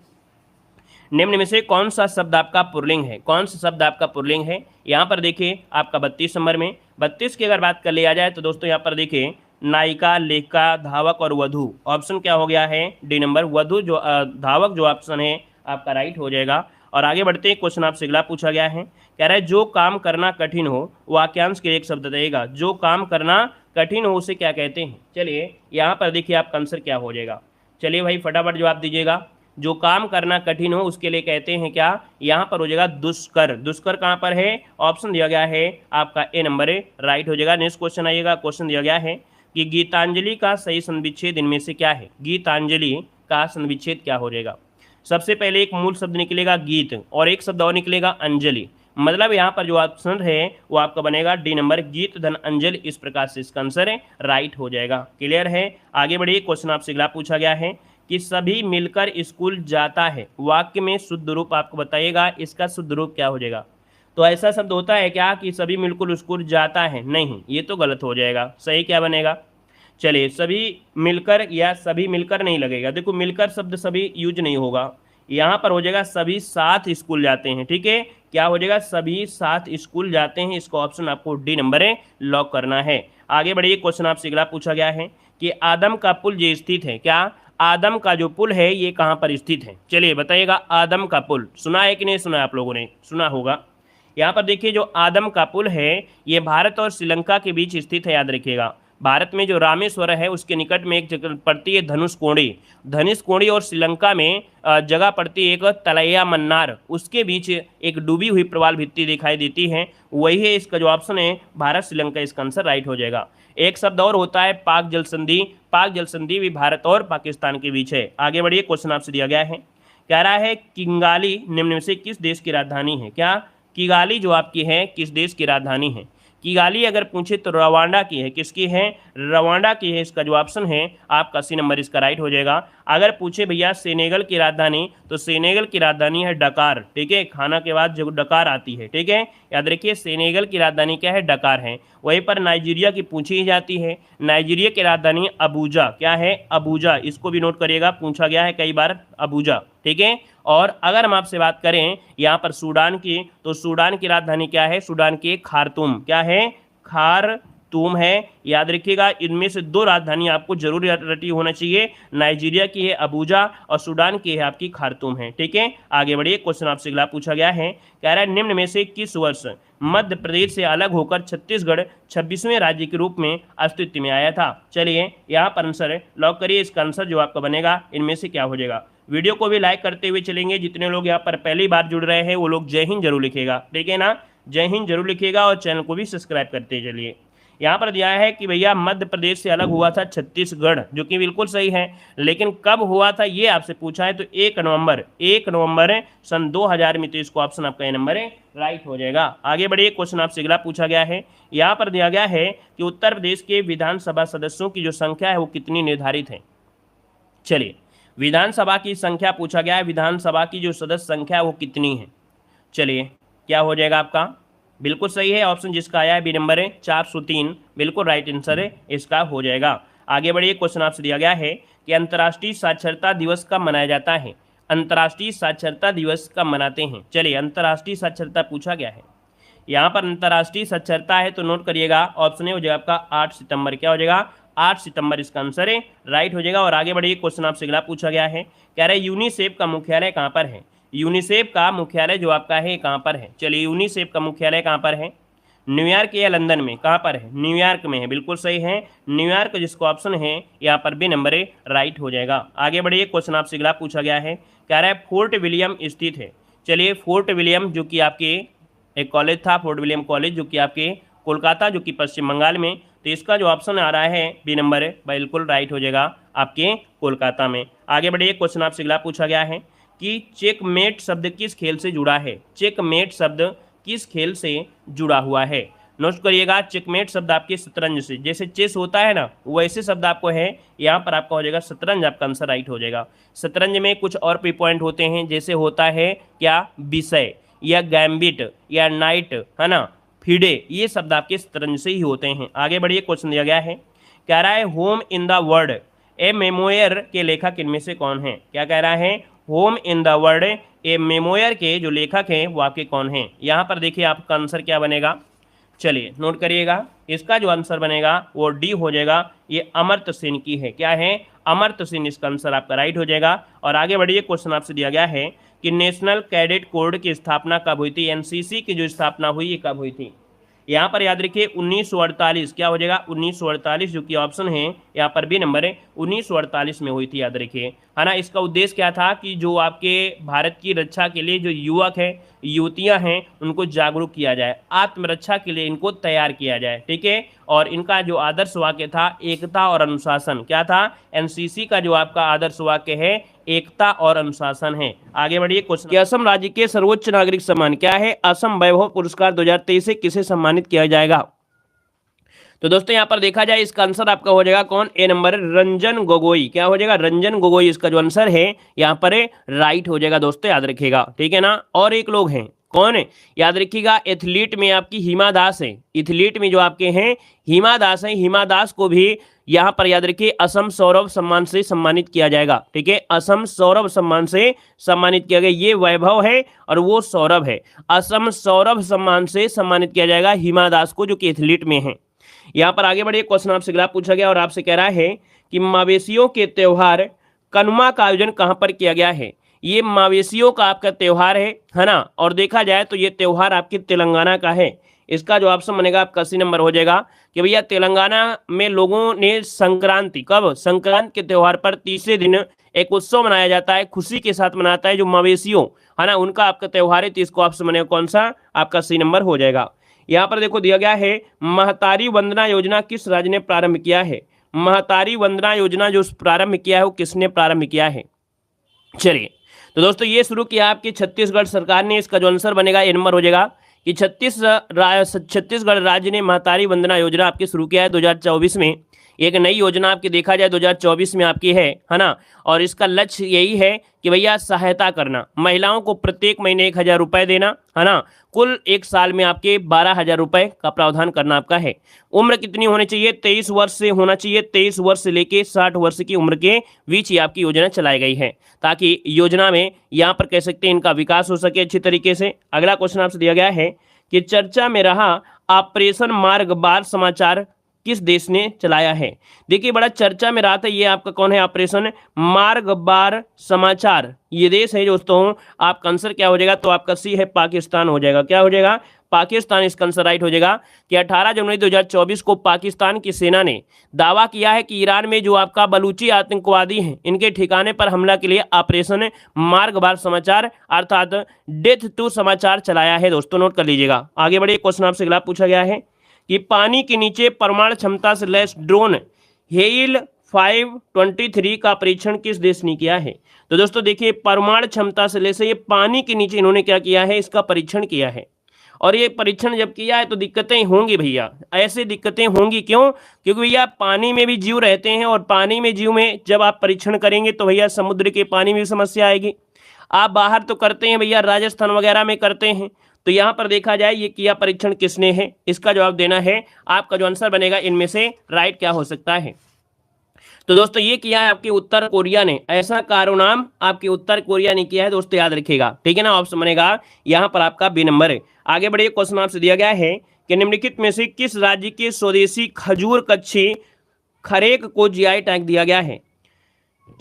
निम्न में से कौन सा शब्द आपका पुल्लिंग है, कौन सा शब्द आपका पुल्लिंग है। यहाँ पर देखिए आपका 32 नंबर में 32 की अगर बात कर लिया जाए तो दोस्तों यहाँ पर देखिए नायिका, लेखिका, धावक और वधु। ऑप्शन क्या हो गया है, डी नंबर। वधु जो धावक जो ऑप्शन है आपका राइट हो जाएगा। और आगे बढ़ते हैं, क्वेश्चन आपसे अगला पूछा गया है, कह रहा है जो काम करना कठिन हो वाक्यांश के एक शब्द रहेगा। जो काम करना कठिन हो उसे क्या कहते हैं। चलिए यहाँ पर देखिए आपका आंसर क्या हो जाएगा। चलिए भाई फटाफट जवाब दीजिएगा। जो काम करना कठिन हो उसके लिए कहते हैं क्या, यहाँ पर हो जाएगा दुष्कर। दुष्कर कहाँ पर है, ऑप्शन दिया गया है आपका ए नंबर है, राइट हो जाएगा। नेक्स्ट क्वेश्चन आइएगा। क्वेश्चन दिया गया है कि गीतांजलि का सही संविच्छेद इनमें से क्या है। गीतांजलि का संविच्छेद क्या हो जाएगा। सबसे पहले एक मूल शब्द निकलेगा गीत और एक शब्द और निकलेगा अंजलि, मतलब यहाँ पर जो ऑप्शन है वो आपका बनेगा डी नंबर, गीत धन अंजलि। इस प्रकार से इसका आंसर है राइट हो जाएगा। क्लियर है। आगे बढ़िए, क्वेश्चन आपसे अगला पूछा गया है कि सभी मिलकर स्कूल जाता है, वाक्य में शुद्ध रूप आपको बताइएगा, इसका शुद्ध रूप क्या हो जाएगा। तो ऐसा शब्द होता है क्या कि सभी मिलकर स्कूल जाता है, नहीं, ये तो गलत हो जाएगा। सही क्या बनेगा, चलिए सभी मिलकर या सभी मिलकर नहीं लगेगा। देखो मिलकर शब्द सभी यूज नहीं होगा, यहाँ पर हो जाएगा सभी साथ स्कूल जाते हैं, ठीक है। क्या हो जाएगा, सभी साथ स्कूल जाते हैं, इसका ऑप्शन आपको डी नंबर लॉक करना है। आगे बढ़िए, क्वेश्चन आपसे अगला पूछा गया है कि आदम का पुल जो स्थित है, क्या आदम का जो पुल है ये कहाँ पर स्थित है? चलिए बताइएगा, आदम का पुल सुना है कि नहीं सुना है? आप लोगों ने सुना होगा। यहाँ पर देखिए, जो आदम का पुल है ये भारत और श्रीलंका के बीच स्थित है, याद रखिएगा। भारत में जो रामेश्वर है उसके निकट में एक जगह पड़ती है धनुषकोडी, धनुषकोडी, और श्रीलंका में जगह पड़ती है एक तलैया मन्नार, उसके बीच एक डूबी हुई प्रवाल भित्ति दिखाई देती है, वही है इसका जो ऑप्शन है भारत श्रीलंका, इसका आंसर राइट हो जाएगा। एक शब्द और होता है पाक जल संधि, पाक जल संधि भी भारत और पाकिस्तान के बीच है। आगे बढ़िए, क्वेश्चन आपसे दिया गया है, कह रहा है किंगाली निम्न में से किस देश की राजधानी है? क्या किगाली जो आपकी है किस देश की राजधानी है? किगाली अगर पूछे तो रवांडा की है, किसकी है? रवांडा की है, इसका जो ऑप्शन है आपका सी नंबर इसका राइट हो जाएगा। अगर पूछे भैया सेनेगल की राजधानी, तो सेनेगल की राजधानी है डकार, ठीक है, खाना के बाद जो डकार आती है, ठीक है, याद रखिए सेनेगल की राजधानी क्या है? डकार है। वहीं पर नाइजीरिया की पूछी ही जाती है, नाइजीरिया की राजधानी अबूजा, क्या है? अबूजा, इसको भी नोट करिएगा, पूछा गया है कई बार, अबूजा, ठीक है। और अगर हम आपसे बात करें यहाँ पर सूडान की, तो सूडान की राजधानी क्या है? सूडान की खार्तूम, क्या है? खार्तूम है, याद रखिएगा। इनमें से दो राजधानी आपको जरूर रटी होना चाहिए, नाइजीरिया की है अबूजा और सूडान की है आपकी खार्तूम है, ठीक है। आगे बढ़िए, क्वेश्चन आपसे अगला पूछा गया है, कह रहा है निम्न में से किस वर्ष मध्य प्रदेश से अलग होकर छत्तीसगढ़ 26वें राज्य के रूप में अस्तित्व में आया था? चलिए यहाँ पर आंसर लॉक करिए, इसका आंसर जो आपका बनेगा इनमें से क्या हो जाएगा। वीडियो को भी लाइक करते हुए चलेंगे, जितने लोग यहाँ पर पहली बार जुड़ रहे हैं वो लोग जय हिंद जरूर लिखेगा, ठीक है ना, जय हिंद जरूर लिखेगा, और चैनल को भी सब्सक्राइब करते चलिए। यहाँ पर दिया है कि भैया मध्य प्रदेश से अलग हुआ था छत्तीसगढ़, जो कि बिल्कुल सही है, लेकिन कब हुआ था ये आपसे पूछा है, तो 1 नवंबर सन 2000 में, तो इसको ऑप्शन आपका ए नंबर राइट हो जाएगा। आगे बढ़िए, क्वेश्चन आपसे अगला पूछा गया है, यहाँ पर दिया गया है कि उत्तर प्रदेश के विधानसभा सदस्यों की जो संख्या है वो कितनी निर्धारित है? चलिए, विधानसभा की संख्या पूछा गया है, विधानसभा की जो सदस्य संख्या है वो कितनी है? चलिए, क्या हो जाएगा आपका? बिल्कुल सही है, ऑप्शन जिसका आया है बी नंबर है 403, बिल्कुल राइट आंसर है इसका हो जाएगा। आगे बढ़िए, क्वेश्चन आपसे दिया गया है कि अंतर्राष्ट्रीय साक्षरता दिवस कब मनाया जाता है? अंतर्राष्ट्रीय साक्षरता दिवस कब मनाते हैं? चलिए, अंतर्राष्ट्रीय साक्षरता पूछा गया है, यहाँ पर अंतर्राष्ट्रीय साक्षरता है तो नोट करिएगा, ऑप्शन है हो जाएगा आपका 8 सितंबर, क्या हो जाएगा? 8 सितंबर इसका आंसर है राइट हो जाएगा। और आगे बढ़िए, क्वेश्चन आपसे अगला पूछा गया है, कह रहे यूनिसेफ का मुख्यालय कहाँ पर है? यूनिसेफ का मुख्यालय जो आपका है कहाँ पर है? चलिए, यूनिसेफ का मुख्यालय कहाँ पर है? न्यूयॉर्क या लंदन में? कहाँ पर है? न्यूयॉर्क में है, बिल्कुल सही है, न्यूयॉर्क जिसको ऑप्शन है यहाँ पर बी नंबर राइट हो जाएगा। आगे बढ़िए, क्वेश्चन आपसे अगला पूछा गया है, कह रहा है फोर्ट विलियम स्थित है। चलिए, फोर्ट विलियम जो कि आपके एक कॉलेज था, फोर्ट विलियम कॉलेज, जो कि आपके कोलकाता, जो कि पश्चिम बंगाल में, तो इसका जो ऑप्शन आ रहा है बी नंबर बिल्कुल राइट हो जाएगा आपके कोलकाता में। आगे बढ़िए, क्वेश्चन आपसे अगला पूछा गया है कि चेकमेट शब्द किस खेल से जुड़ा है? चेकमेट शब्द किस खेल से जुड़ा हुआ है? नोट करिएगा, चेकमेट शब्द आपके शतरंज से, जैसे चेस होता है ना वैसे शब्द आपको है, यहाँ पर आपका हो जाएगा शतरंज, आपका आंसर राइट हो जाएगा। शतरंज में कुछ और भी पॉइंट होते हैं, जैसे होता है क्या विषय या गैम्बिट या नाइट, है ना, फिडे, ये शब्द आपके शतरंज से ही होते हैं। आगे बढ़िए, क्वेश्चन दिया गया है, कह रहा है home in the world A memoir के लेखक इनमें से कौन है? क्या कह रहा है? Home in the world A memoir के जो लेखक हैं वो आपके कौन हैं? यहाँ पर देखिए आपका आंसर क्या बनेगा, चलिए नोट करिएगा, इसका जो आंसर बनेगा वो डी हो जाएगा, ये अमर्त्य सेन की है। क्या है? अमर्त्य सेन, इसका आंसर आपका राइट हो जाएगा। और आगे बढ़िए, क्वेश्चन आपसे दिया गया है कि नेशनल कैडेट कोड की स्थापना कब हुई थी? एनसीसी की जो स्थापना हुई ये कब हुई थी? यहाँ पर याद रखिए 1948, क्या हो जाएगा? 1948, जो कि ऑप्शन है यहाँ पर बी नंबर है, 1948 में हुई थी, याद रखिए, है ना। इसका उद्देश्य क्या था कि जो आपके भारत की रक्षा के लिए जो युवक है, युवतियां हैं, उनको जागरूक किया जाए, आत्मरक्षा के लिए इनको तैयार किया जाए, ठीक है। और इनका जो आदर्श वाक्य था एकता और अनुशासन, क्या था? एनसीसी का जो आपका आदर्श वाक्य है एकता और अनुशासन है। आगे बढ़िए, क्वेश्चन, असम राज्य के सर्वोच्च नागरिक सम्मान क्या है? असम वैभव पुरस्कार 2023 से किसे सम्मानित किया जाएगा? तो दोस्तों यहाँ पर देखा जाए इसका आंसर आपका हो जाएगा कौन? ए नंबर रंजन गोगोई। क्या हो जाएगा? रंजन गोगोई इसका जो आंसर है यहाँ पर राइट हो जाएगा दोस्तों, याद रखिएगा, ठीक है ना। और एक लोग हैं कौन है? याद रखिएगा, एथलीट में आपकी हिमा दास है। एथलीट में जो आपके हैं हिमा दास है। हिमा दास को भी यहाँ पर याद रखिए असम सौरभ सम्मान से सम्मानित किया जाएगा। ठीक है, असम सौरभ सम्मान से सम्मानित किया गया। ये वैभव है और वो सौरभ है। असम सौरभ सम्मान से सम्मानित किया जाएगा हिमा दास को, जो कि एथलीट में है। यहाँ पर आगे बढ़िए, क्वेश्चन आपसे अगला पूछा गया और आपसे कह रहा है कि मवेशियों के त्योहार कनुमा का आयोजन कहाँ पर किया गया है? ये मवेशियों का आपका त्यौहार है ना। और देखा जाए तो ये त्यौहार आपके तेलंगाना का है। इसका जो ऑप्शन बनेगा आपका 80 नंबर हो जाएगा कि भैया तेलंगाना में लोगों ने संक्रांति, कब? संक्रांति के त्यौहार पर तीसरे दिन एक उत्सव मनाया जाता है, खुशी के साथ मनाता है, जो मवेशियों है ना उनका आपका त्यौहार है। तो इसको ऑप्शन बनेगा कौन सा? आपका 80 नंबर हो जाएगा। यहाँ पर देखो दिया गया है, महतारी वंदना योजना किस राज्य ने प्रारंभ किया है? महतारी वंदना योजना जो प्रारंभ किया है वो किसने प्रारंभ किया है? चलिए, तो दोस्तों ये शुरू किया आपकी छत्तीसगढ़ सरकार ने। इसका जो आंसर बनेगा ए नंबर हो जाएगा कि छत्तीसगढ़ राज्य ने महतारी वंदना योजना आपकी शुरू किया है 2024 में। एक नई योजना आपकी देखा जाए 2024 में आपकी है ना। और इसका लक्ष्य यही है कि भैया सहायता करना, महिलाओं को प्रत्येक महीने 1,000 रुपये देना, है ना। कुल एक साल में आपके 12,000 रुपये का प्रावधान करना आपका है। उम्र कितनी होनी चाहिए? 23 वर्ष से होना चाहिए। 23 वर्ष से लेके 60 वर्ष की उम्र के बीच ही आपकी योजना चलाई गई है, ताकि योजना में यहाँ पर कह सकते हैं इनका विकास हो सके अच्छी तरीके से। अगला क्वेश्चन आपसे दिया गया है कि चर्चा में रहा ऑपरेशन मार्गबार समाचार किस देश ने चलाया है? देखिए बड़ा चर्चा में रहा था, ये आपका कौन है? ऑपरेशन मार्गबार समाचार, ये देश है दोस्तों। आपका आंसर क्या हो जाएगा? तो आपका सी है पाकिस्तान हो जाएगा। क्या हो जाएगा? पाकिस्तान इसका आंसर राइट हो जाएगा कि 18 जनवरी 2024 को पाकिस्तान की सेना ने दावा किया है कि ईरान में जो आपका बलूची आतंकवादी हैं इनके ठिकाने पर हमला के लिए ऑपरेशन मार्गबार समाचार अर्थात डेथ टू समाचार चलाया है। दोस्तों नोट कर लीजिएगा। आगे बढ़िए, क्वेश्चन आपसे अगला पूछा गया है कि पानी के नीचे परमाणु क्षमता से लैस ड्रोन हेल 523 का परीक्षण किस देश ने किया है? तो दोस्तों देखिए, परमाणु क्षमता से लैस ये पानी के नीचे इन्होंने क्या किया है? इसका परीक्षण किया है। और ये परीक्षण जब किया है तो दिक्कतें होंगी भैया, ऐसे दिक्कतें होंगी। क्यों? क्योंकि भैया पानी में भी जीव रहते हैं और पानी में जीव में जब आप परीक्षण करेंगे तो भैया समुद्र के पानी में भी समस्या आएगी। आप बाहर तो करते हैं भैया, राजस्थान वगैरह में करते हैं। तो यहाँ पर देखा जाए ये किया परीक्षण किसने है? इसका जवाब देना है। आपका जो आंसर बनेगा इनमें से राइट क्या हो सकता है? तो दोस्तों ये किया है आपके उत्तर कोरिया ने। ऐसा कारनाम आपके उत्तर कोरिया ने किया है दोस्तों, याद रखिएगा। ठीक है ना, ऑप्शन बनेगा यहाँ पर आपका बी नंबर है। आगे बढ़िए, क्वेश्चन आपसे दिया गया है कि निम्नलिखित में से किस राज्य के स्वदेशी खजूर कच्छी खरेक को जीआई टैग दिया गया है?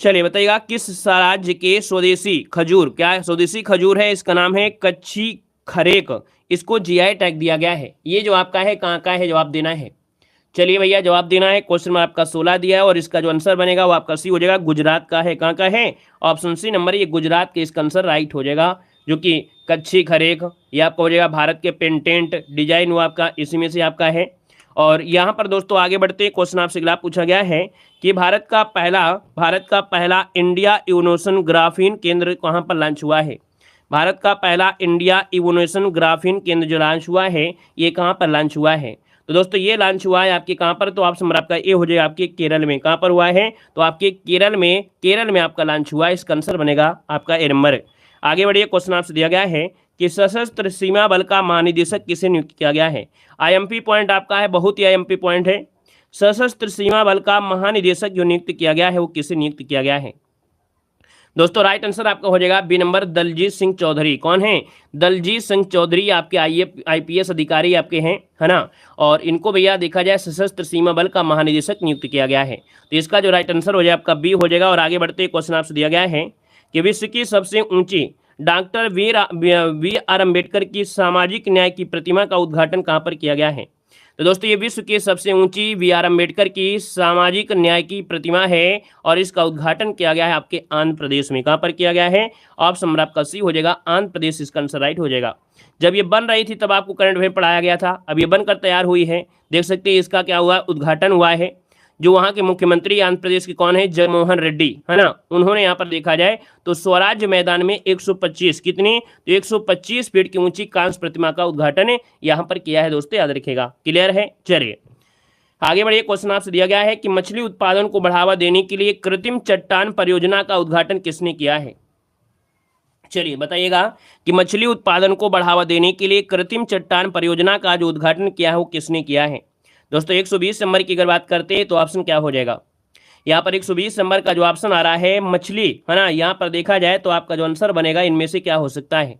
चलिए बताइएगा, किस राज्य के स्वदेशी खजूर, क्या स्वदेशी खजूर है? इसका नाम है कच्छी खरेक, इसको जीआई टैग दिया गया है। ये जो आपका है कहाँ का है? जवाब देना है। चलिए भैया जवाब देना है। क्वेश्चन में आपका 16 दिया है और इसका जो आंसर बनेगा वो आपका सी हो जाएगा, गुजरात का है। कहाँ का है? ऑप्शन सी नंबर, ये गुजरात के इसका आंसर राइट हो जाएगा, जो कि कच्छी खरेक ये आपका हो जाएगा। भारत के पेटेंट डिजाइन वो आपका इसी में से आपका है। और यहाँ पर दोस्तों आगे बढ़ते हैं, क्वेश्चन आपसे अगला पूछा गया है कि भारत का पहला इंडिया इनोवेशन ग्राफीन केंद्र कहाँ पर लॉन्च हुआ है? भारत का पहला इंडिया इनोवेशन ग्राफीन केंद्र जो लॉन्च हुआ है ये कहाँ पर लॉन्च हुआ है? तो दोस्तों ये लॉन्च हुआ है आपके कहाँ पर? तो ऑप्शन नंबर आपका ए हो जाएगा, आपके केरल में। कहाँ पर हुआ है? तो आपके केरल में आपका लॉन्च हुआ है। इसका आंसर बनेगा आपका ए नंबर। आगे बढ़िए, क्वेश्चन आपसे दिया गया है कि सशस्त्र सीमा बल का महानिदेशक किसे नियुक्त किया गया है? आईएमपी पॉइंट आपका है, बहुत ही आईएमपी पॉइंट है। सशस्त्र सीमा बल का महानिदेशक जो नियुक्त किया गया है वो किसे नियुक्त किया गया है? दोस्तों राइट आंसर आपका हो जाएगा बी नंबर, दलजीत सिंह चौधरी। कौन है? दलजीत सिंह चौधरी आपके आईपीएस अधिकारी आपके हैं, है ना। और इनको भैया देखा जाए सशस्त्र सीमा बल का महानिदेशक नियुक्त किया गया है। तो इसका जो राइट आंसर हो जाए आपका बी हो जाएगा। और आगे बढ़ते क्वेश्चन आपसे दिया गया है कि विश्व की सबसे ऊंची डॉक्टर बी आर अम्बेडकर की सामाजिक न्याय की प्रतिमा का उद्घाटन कहाँ पर किया गया है? तो दोस्तों ये विश्व की सबसे ऊंची बी आर अम्बेडकर की सामाजिक न्याय की प्रतिमा है और इसका उद्घाटन किया गया है आपके आंध्र प्रदेश में। कहाँ पर किया गया है? ऑप्शन नंबर आपका सी हो जाएगा, आंध्र प्रदेश इसका आंसर राइट हो जाएगा। जब ये बन रही थी तब आपको करंट अफेयर पढ़ाया गया था, अब ये बनकर तैयार हुई है। देख सकते हैं इसका क्या हुआ, उद्घाटन हुआ है। जो वहाँ के मुख्यमंत्री आंध्र प्रदेश के कौन है? जगनमोहन रेड्डी, है ना। उन्होंने यहाँ पर देखा जाए तो स्वराज्य मैदान में 125 कितनी? तो 125 फीट की ऊंची कांस्य प्रतिमा का उद्घाटन यहाँ पर किया है दोस्तों, याद रखिएगा। क्लियर है? चलिए आगे बढ़िए, क्वेश्चन आपसे दिया गया है कि मछली उत्पादन को बढ़ावा देने के लिए कृत्रिम चट्टान परियोजना का उद्घाटन किसने किया है? चलिए बताइएगा कि मछली उत्पादन को बढ़ावा देने के लिए कृत्रिम चट्टान परियोजना का जो उद्घाटन किया है वो किसने किया है। दोस्तों 120 नंबर की अगर बात करते हैं तो ऑप्शन क्या हो जाएगा। यहाँ पर 120 नंबर का जो ऑप्शन आ रहा है मछली, है ना। यहाँ पर देखा जाए तो आपका जो आंसर बनेगा इनमें से क्या हो सकता है।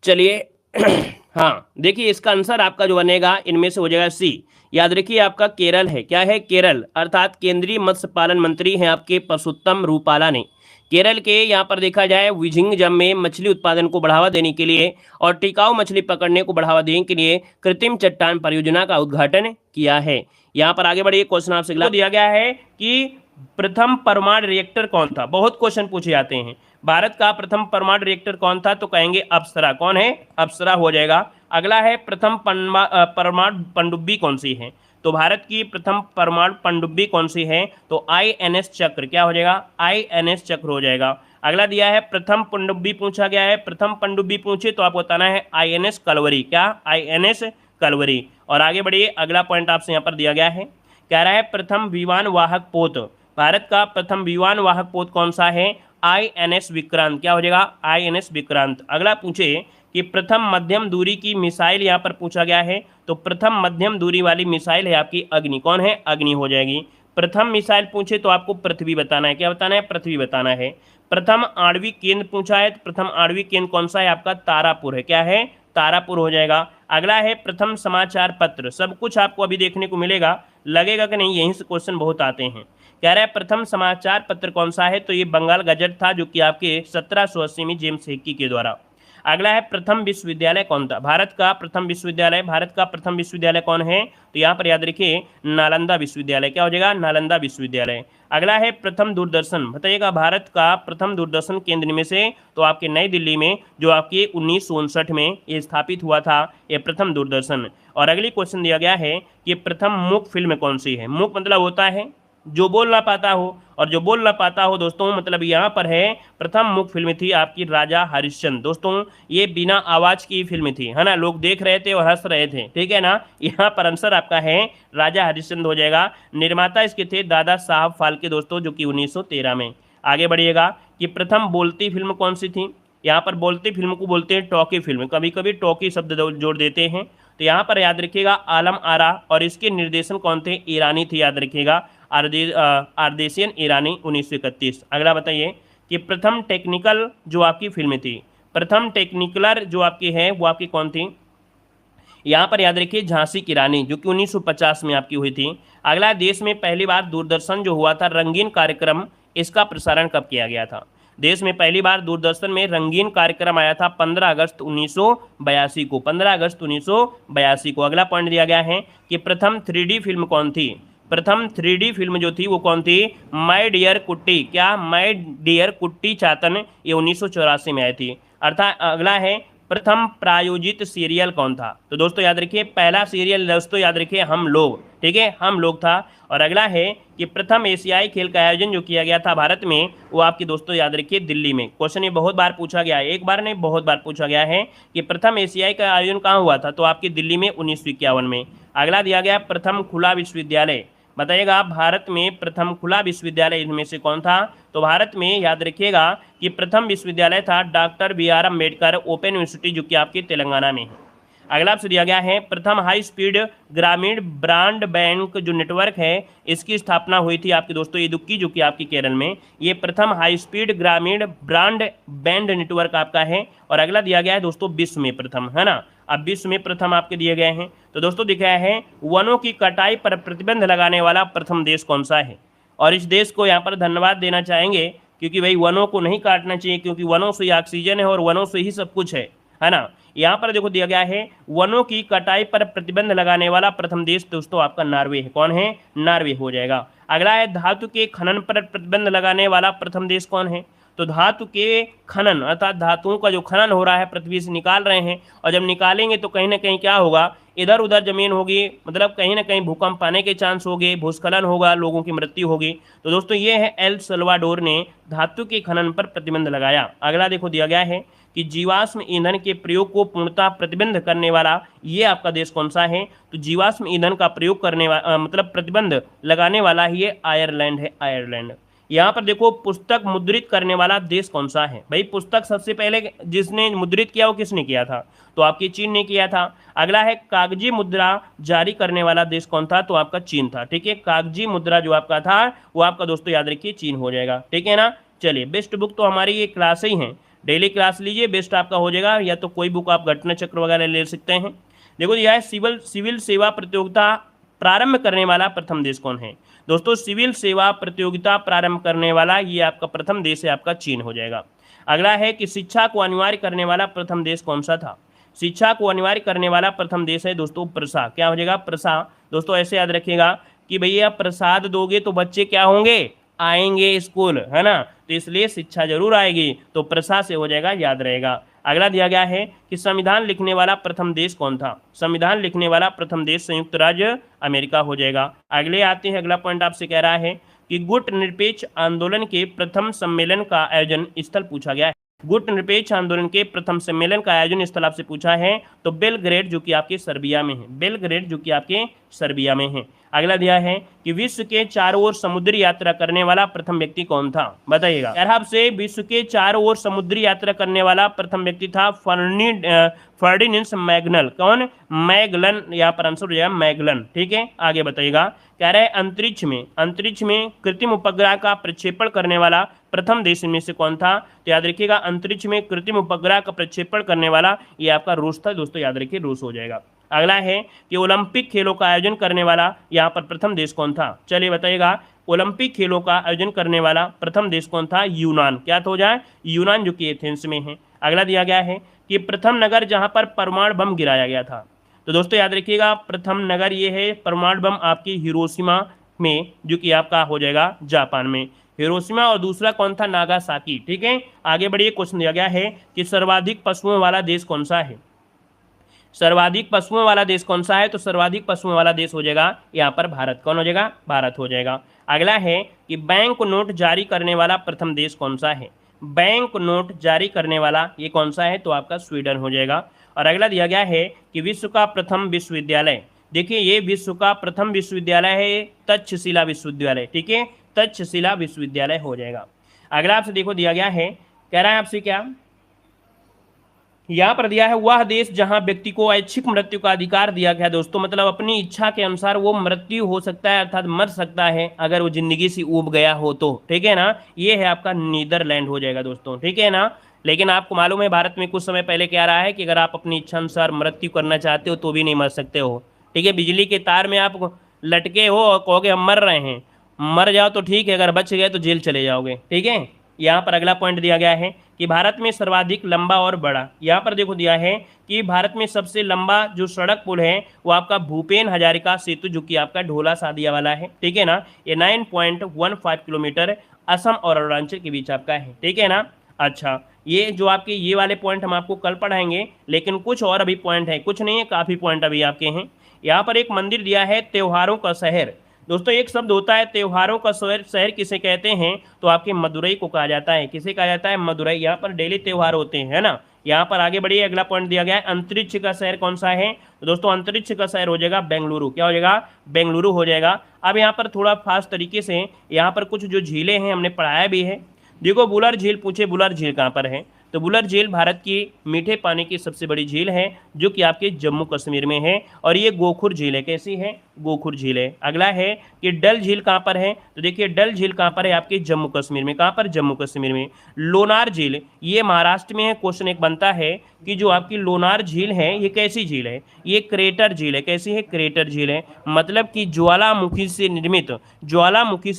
चलिए हाँ देखिए इसका आंसर आपका जो बनेगा इनमें से हो जाएगा सी। याद रखिए आपका केरल है। क्या है? केरल, अर्थात केंद्रीय मत्स्य पालन मंत्री हैं आपके परसोत्तम रूपाला ने। केरल के यहाँ पर देखा जाए विझिंगम में मछली उत्पादन को बढ़ावा देने के लिए और टिकाऊ मछली पकड़ने को बढ़ावा देने के लिए कृत्रिम चट्टान परियोजना का उद्घाटन किया है। यहाँ पर आगे बढ़िए, क्वेश्चन आपसे दिया गया है कि प्रथम परमाणु रिएक्टर कौन था। बहुत क्वेश्चन पूछे जाते हैं। भारत का प्रथम परमाणु रिएक्टर कौन था, तो कहेंगे अप्सरा। कौन है? अप्सरा हो जाएगा। अगला है प्रथम परमाणु पनडुब्बी कौन सी है, तो भारत की प्रथम परमाणु पनडुब्बी कौन सी है, तो INS चक्र। क्या हो जाएगा? INS चक्र हो जाएगा। अगला दिया है प्रथम पनडुब्बी पूछा गया है। प्रथम पनडुब्बी पूछे तो आपको बताना है INS कलवरी। क्या? INS कलवरी। और आगे बढ़िए, अगला पॉइंट आपसे यहाँ पर दिया गया है, कह रहा है प्रथम विमान वाहक पोत। भारत का प्रथम विमान वाहक पोत कौन सा है? INS विक्रांत। क्या हो जाएगा? INS विक्रांत। अगला पूछे कि प्रथम मध्यम दूरी की मिसाइल यहाँ पर पूछा गया है, तो प्रथम मध्यम दूरी वाली मिसाइल है आपकी अग्नि। कौन है? अग्नि हो जाएगी। प्रथम मिसाइल पूछे तो आपको पृथ्वी बताना है। क्या बताना है? पृथ्वी बताना है। प्रथम आणविक केंद्र पूछा है, तो प्रथम आणविक केंद्र कौन सा है आपका? तारापुर है। क्या है? तारापुर हो जाएगा। अगला है प्रथम समाचार पत्र। सब कुछ आपको अभी देखने को मिलेगा, लगेगा कि नहीं, यहीं से क्वेश्चन बहुत आते हैं। कह रहा है प्रथम समाचार पत्र कौन सा है, तो ये बंगाल गजट था, जो कि आपके 1780 में जेम्स हिक्की के द्वारा। अगला है प्रथम विश्वविद्यालय कौन था। भारत का प्रथम विश्वविद्यालय, भारत का प्रथम विश्वविद्यालय कौन है, तो यहाँ पर याद रखिए नालंदा विश्वविद्यालय। क्या हो जाएगा? नालंदा विश्वविद्यालय। अगला है प्रथम दूरदर्शन। बताइएगा भारत का प्रथम दूरदर्शन केंद्र में से, तो आपके नई दिल्ली में, जो आपके 1959 में ये स्थापित हुआ था, ये प्रथम दूरदर्शन। और अगली क्वेश्चन दिया गया है कि प्रथम मूक फिल्म कौन सी है। मूक मतलब होता है जो बोल ना पाता हो, और जो बोल ना पाता हो दोस्तों मतलब यहाँ पर है प्रथम मूक फिल्म थी आपकी राजा हरिश्चंद्र। दोस्तों ये बिना आवाज की फिल्म थी, है ना। लोग देख रहे थे और हंस रहे थे, ठीक है ना। यहाँ पर आंसर आपका है राजा हरिश्चंद्र हो जाएगा। निर्माता इसके थे दादा साहब फाल्के दोस्तों, जो कि 1913 में। आगे बढ़िएगा कि प्रथम बोलती फिल्म कौन सी थी। यहाँ पर बोलती फिल्म को बोलते हैं टॉकी फिल्म, कभी कभी टॉकी शब्द जोड़ देते हैं। तो यहाँ पर याद रखिएगा आलम आरा, और इसके निर्देशन कौन थे? ईरानी थी, याद रखिएगा आरदेशियन ईरानी 1931। अगला बताइए कि प्रथम टेक्निकल जो आपकी फिल्म थी, प्रथम टेक्निकलर जो आपकी है वो आपकी कौन थी। यहाँ पर याद रखिए झांसी की रानी, जो कि 1950 में आपकी हुई थी। अगला, देश में पहली बार दूरदर्शन जो हुआ था रंगीन कार्यक्रम, इसका प्रसारण कब किया गया था। देश में पहली बार दूरदर्शन में रंगीन कार्यक्रम आया था 15 अगस्त 1982 को, 15 अगस्त 1982 को। अगला पॉइंट दिया गया है कि प्रथम 3D फिल्म कौन थी। प्रथम 3D फिल्म जो थी वो कौन थी? माय डियर कुट्टी। क्या? माय डियर कुट्टी चातन, ये 1984 में आई थी। अर्थात अगला है प्रथम प्रायोजित सीरियल कौन था। तो दोस्तों याद रखिए पहला सीरियल दोस्तों याद रखिए हम लोग, ठीक है, हम लोग था। और अगला है कि प्रथम एशियाई खेल का आयोजन जो किया गया था भारत में, वो आपकी दोस्तों याद रखिए दिल्ली में। क्वेश्चन ये बहुत बार पूछा गया है, एक बार नहीं बहुत बार पूछा गया है कि प्रथम एशियाई का आयोजन कहाँ हुआ था, तो आपकी दिल्ली में 1951 में। अगला दिया गया प्रथम खुला विश्वविद्यालय। बताइएगा भारत में प्रथम खुला विश्वविद्यालय इनमें से कौन था। तो भारत में याद रखिएगा कि प्रथम विश्वविद्यालय था doctor BR Ambedkar open university, जो कि आपके तेलंगाना में है। अगला आपसे दिया गया है प्रथम हाई स्पीड ग्रामीण ब्रॉड बैंक जो नेटवर्क है, इसकी स्थापना हुई थी आपके दोस्तों इदुक्की, जो कि आपकी केरल में। ये प्रथम हाई स्पीड ग्रामीण ब्रॉड बैंड नेटवर्क आपका है। और अगला दिया गया है दोस्तों विश्व में प्रथम, है ना। अब विश्व में प्रथम आपके दिए गए हैं। तो दोस्तों दिखाया है वनों की कटाई पर प्रतिबंध लगाने वाला प्रथम देश कौन सा है। और इस देश को यहाँ पर धन्यवाद देना चाहेंगे, क्योंकि भाई वनों को नहीं काटना चाहिए, क्योंकि वनों से ही ऑक्सीजन है और वनों से ही सब कुछ है ना। यहाँ पर देखो दिया गया है वनों की कटाई पर प्रतिबंध लगाने वाला प्रथम देश दोस्तों आपका नॉर्वे है। कौन है? नॉर्वे हो जाएगा। अगला है धातु के खनन पर प्रतिबंध लगाने वाला प्रथम देश कौन है। तो धातु के खनन अर्थात धातुओं का जो खनन हो रहा है पृथ्वी से निकाल रहे हैं, और जब निकालेंगे तो कहीं ना कहीं क्या होगा, इधर उधर जमीन होगी, मतलब कहीं ना कहीं भूकंप आने के चांस होंगे, भूस्खलन होगा, लोगों की मृत्यु होगी। तो दोस्तों ये है एल सल्वाडोर ने धातु के खनन पर प्रतिबंध लगाया। अगला देखो दिया गया है कि जीवाश्म ईंधन के प्रयोग को पूर्णतः प्रतिबंध करने वाला ये आपका देश कौन सा है। तो जीवाश्म ईंधन का प्रयोग करने वाला मतलब प्रतिबंध लगाने वाला ही ये आयरलैंड है, आयरलैंड। यहाँ पर देखो पुस्तक मुद्रित करने वाला देश कौन सा है। भाई पुस्तक सबसे पहले जिसने मुद्रित किया वो किसने किया था, तो आपकी चीन ने किया था। अगला है कागजी मुद्रा जारी करने वाला देश कौन था, तो आपका चीन था। ठीक है, कागजी मुद्रा जो आपका था वो आपका दोस्तों याद रखिए चीन हो जाएगा। ठीक है ना। चलिए बेस्ट बुक तो हमारी ये क्लास ही है, डेली क्लास लीजिए, बेस्ट आपका हो जाएगा। या तो कोई बुक आप घटना चक्र वगैरह ले सकते हैं। देखो यह है सिविल सेवा प्रतियोगिता प्रारंभ करने वाला प्रथम देश कौन है। दोस्तों सिविल सेवा प्रतियोगिता प्रारंभ करने वाला ये आपका प्रथम देश है, आपका चीन हो जाएगा। अगला है कि शिक्षा को अनिवार्य करने वाला प्रथम देश कौन सा था। शिक्षा को अनिवार्य करने वाला प्रथम देश है दोस्तों प्रसा। क्या हो जाएगा, प्रसा। दोस्तों ऐसे याद रखिएगा कि भैया प्रसाद दोगे तो बच्चे क्या होंगे, आएंगे स्कूल, है ना। तो इसलिए शिक्षा जरूर आएगी, तो प्रसा से हो जाएगा, याद रहेगा। अगला दिया गया है कि संविधान लिखने वाला प्रथम देश कौन था। संविधान लिखने वाला प्रथम देश संयुक्त राज्य अमेरिका हो जाएगा। अगले आते हैं, अगला पॉइंट आपसे कह रहा है कि गुट निरपेक्ष आंदोलन के प्रथम सम्मेलन का आयोजन स्थल पूछा गया है। गुट निरपेक्ष आंदोलन के प्रथम सम्मेलन का आयोजन स्थल आपसे पूछा है, तो बेलग्रेड जो कि आपके सर्बिया में है। बेलग्रेड जो कि आपके सर्बिया में है। अगला दिया है कि विश्व के चारों ओर समुद्री यात्रा करने वाला प्रथम व्यक्ति कौन था, बताइएगा। यार आपसे विश्व के चारों ओर समुद्री यात्रा करने वाला प्रथम व्यक्ति था फर्डिनेंड मैगलन। कौन, मैगलन, यहाँ पर आंसर हो जाएगा मैगलन। ठीक है, आगे बताइएगा। कह रहे हैं अंतरिक्ष में कृत्रिम उपग्रह का प्रक्षेपण करने वाला प्रथम देश इनमें से कौन था, तो याद रखिएगा अंतरिक्ष में कृत्रिम उपग्रह का प्रक्षेपण करने वाला ये आपका रूस था दोस्तों, याद रखिए रूस हो जाएगा। अगला है कि ओलंपिक खेलों का आयोजन करने वाला यहाँ पर प्रथम देश कौन था, चलिए बताइएगा। ओलंपिक खेलों का आयोजन करने वाला प्रथम देश कौन था, यूनान। क्या तो हो जाए, यूनान, जो कि एथेंस में है। अगला दिया गया है कि प्रथम नगर जहाँ पर परमाणु बम गिराया गया था, तो दोस्तों याद रखिएगा प्रथम नगर ये है परमाणु बम आपकी हिरोशिमा में, जो कि आपका हो जाएगा जापान में, हिरोशिमा। और दूसरा कौन था, नागासाकी। ठीक है, आगे बढ़िए। क्वेश्चन दिया गया है कि सर्वाधिक पशुओं वाला देश कौन सा है। सर्वाधिक पशुओं वाला देश कौन सा है, तो सर्वाधिक पशुओं वाला देश हो जाएगा यहाँ पर भारत। कौन हो जाएगा, भारत हो जाएगा। अगला है कि बैंक नोट जारी करने वाला प्रथम देश कौन सा है। बैंक नोट जारी करने वाला ये कौन सा है, तो आपका स्वीडन हो जाएगा। और अगला दिया गया है कि विश्व का प्रथम विश्वविद्यालय, देखिए ये विश्व का प्रथम विश्वविद्यालय है तक्षशिला विश्वविद्यालय। ठीक है, तक्षशिला विश्वविद्यालय हो जाएगा। अगला आपसे देखो दिया गया है, कह रहा है आपसे क्या, यहाँ पर दिया है वह देश जहां व्यक्ति को ऐच्छिक मृत्यु का अधिकार दिया गया। दोस्तों मतलब अपनी इच्छा के अनुसार वो मृत्यु हो सकता है, अर्थात मर सकता है अगर वो जिंदगी से ऊब गया हो तो। ठीक है ना, ये है आपका नीदरलैंड हो जाएगा दोस्तों। ठीक है ना, लेकिन आपको मालूम है भारत में कुछ समय पहले क्या रहा है कि अगर आप अपनी इच्छा अनुसार मृत्यु करना चाहते हो तो भी नहीं मर सकते हो। ठीक है, बिजली के तार में आप लटके हो और कहोगे हम मर रहे हैं, मर जाओ तो ठीक है, अगर बच गए तो जेल चले जाओगे। ठीक है, यहाँ पर अगला पॉइंट दिया गया है कि भारत में सर्वाधिक लंबा और बड़ा, यहाँ पर देखो दिया है कि भारत में सबसे लंबा जो सड़क पुल है वो आपका भूपेन हजारिका सेतु, जो कि आपका ढोला सादिया वाला है। ठीक है ना, ये 9.15 किलोमीटर असम और अरुणाचल के बीच आपका है। ठीक है ना। अच्छा, ये जो आपके ये वाले पॉइंट हम आपको कल पढ़ाएंगे, लेकिन कुछ और अभी पॉइंट है, कुछ नहीं है, काफ़ी पॉइंट अभी आपके हैं। यहाँ पर एक मंदिर दिया है त्योहारों का शहर। दोस्तों एक शब्द होता है त्योहारों का शहर किसे कहते हैं, तो आपके मदुरई को कहा जाता है। किसे कहा जाता है, मदुरई। यहाँ पर डेली त्योहार होते हैं, है ना। यहाँ पर आगे बढ़िए, अगला पॉइंट दिया गया है अंतरिक्ष का शहर कौन सा है, तो दोस्तों अंतरिक्ष का शहर हो जाएगा बेंगलुरु। क्या हो जाएगा, बेंगलुरु हो जाएगा। अब यहाँ पर थोड़ा फास्ट तरीके से यहाँ पर कुछ जो झीलें हैं हमने पढ़ाया भी है। देखो बुलर झील पूछे, बुलर झील कहाँ पर है, तो बुलर झील भारत की मीठे पानी की सबसे बड़ी झील है, जो कि आपके जम्मू कश्मीर में है। और ये गोखुर झील है, कैसी है, गोखुर झील है। अगला है कि डल झील कहाँ पर है, तो देखिए डल झील कहाँ पर है, आपके जम्मू कश्मीर में। कहाँ पर, जम्मू कश्मीर में। लोनार झील ये महाराष्ट्र में है। क्वेश्चन एक बनता है कि जो आपकी लोनार झील है ये कैसी झील है, ये क्रेटर झील है। कैसी है, क्रेटर झील है, मतलब कि ज्वालामुखी से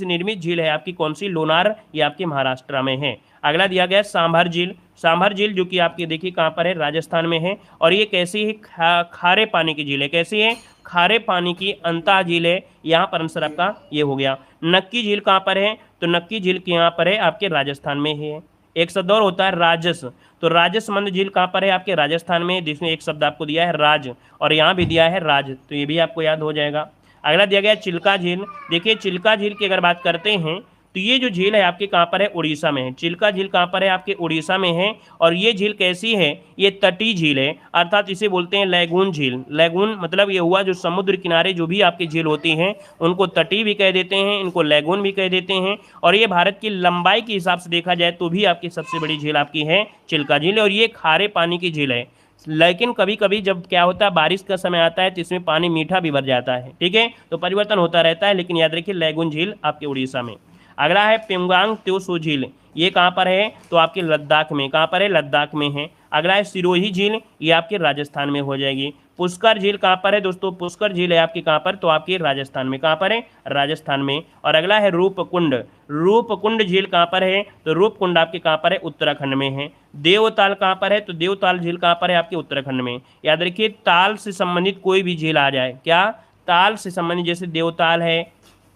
निर्मित झील है आपकी कौन सी, लोनार, ये आपके महाराष्ट्र में है। अगला दिया गया सांभर झील। सांभर झील जो कि आपकी देखिए कहाँ पर है, राजस्थान में है। और ये कैसी है, खारे पानी की झील है। कैसी है, खारे पानी की अंतः झील है। यहाँ पर आंसर आपका ये हो गया। नक्की झील कहाँ पर है, तो नक्की झील के यहाँ पर है आपके राजस्थान में है। एक शब्द और होता है राजस, तो राजसमंद झील कहाँ पर है, आपके राजस्थान में, जिसमें एक शब्द आपको दिया है राज, और यहाँ भी दिया है राज, तो ये भी आपको याद हो जाएगा। अगला दिया गया चिल्का झील। देखिए चिल्का झील की अगर बात करते हैं तो ये जो झील है आपके कहाँ पर है, उड़ीसा में है। चिल्का झील कहाँ पर है, आपके उड़ीसा में है। और ये झील कैसी है, ये तटीय झील है, अर्थात इसे बोलते हैं लैगून झील। लैगून मतलब ये हुआ जो समुद्र किनारे जो भी आपकी झील होती हैं उनको तटीय भी कह देते हैं, इनको लैगून भी कह देते हैं। और ये भारत की लंबाई के हिसाब से देखा जाए तो भी आपकी सबसे बड़ी झील आपकी है चिल्का झील, और ये खारे पानी की झील है। लेकिन कभी कभी जब क्या होता है, बारिश का समय आता है तो इसमें पानी मीठा भी भर जाता है, ठीक है, तो परिवर्तन होता रहता है। लेकिन याद रखिए लैगून झील आपके उड़ीसा में। अगला है पेंगांग त्योसो झील, ये कहाँ पर है, तो आपके लद्दाख में। कहाँ पर है, लद्दाख में है। अगला है सिरोही झील, ये आपके राजस्थान में हो जाएगी। पुष्कर झील कहाँ पर है दोस्तों, पुष्कर झील है आपकी कहाँ पर, तो आपके राजस्थान में। कहाँ पर है, राजस्थान में। और अगला है रूपकुंड। रूपकुंड झील कहाँ पर है, तो रूपकुंड आपके कहाँ पर है, उत्तराखंड में है। देवताल कहाँ पर है, तो देवताल झील कहाँ पर है, आपके उत्तराखंड में। याद रखिए ताल से संबंधित कोई भी झील आ जाए, क्या, ताल से संबंधित, जैसे देवताल है,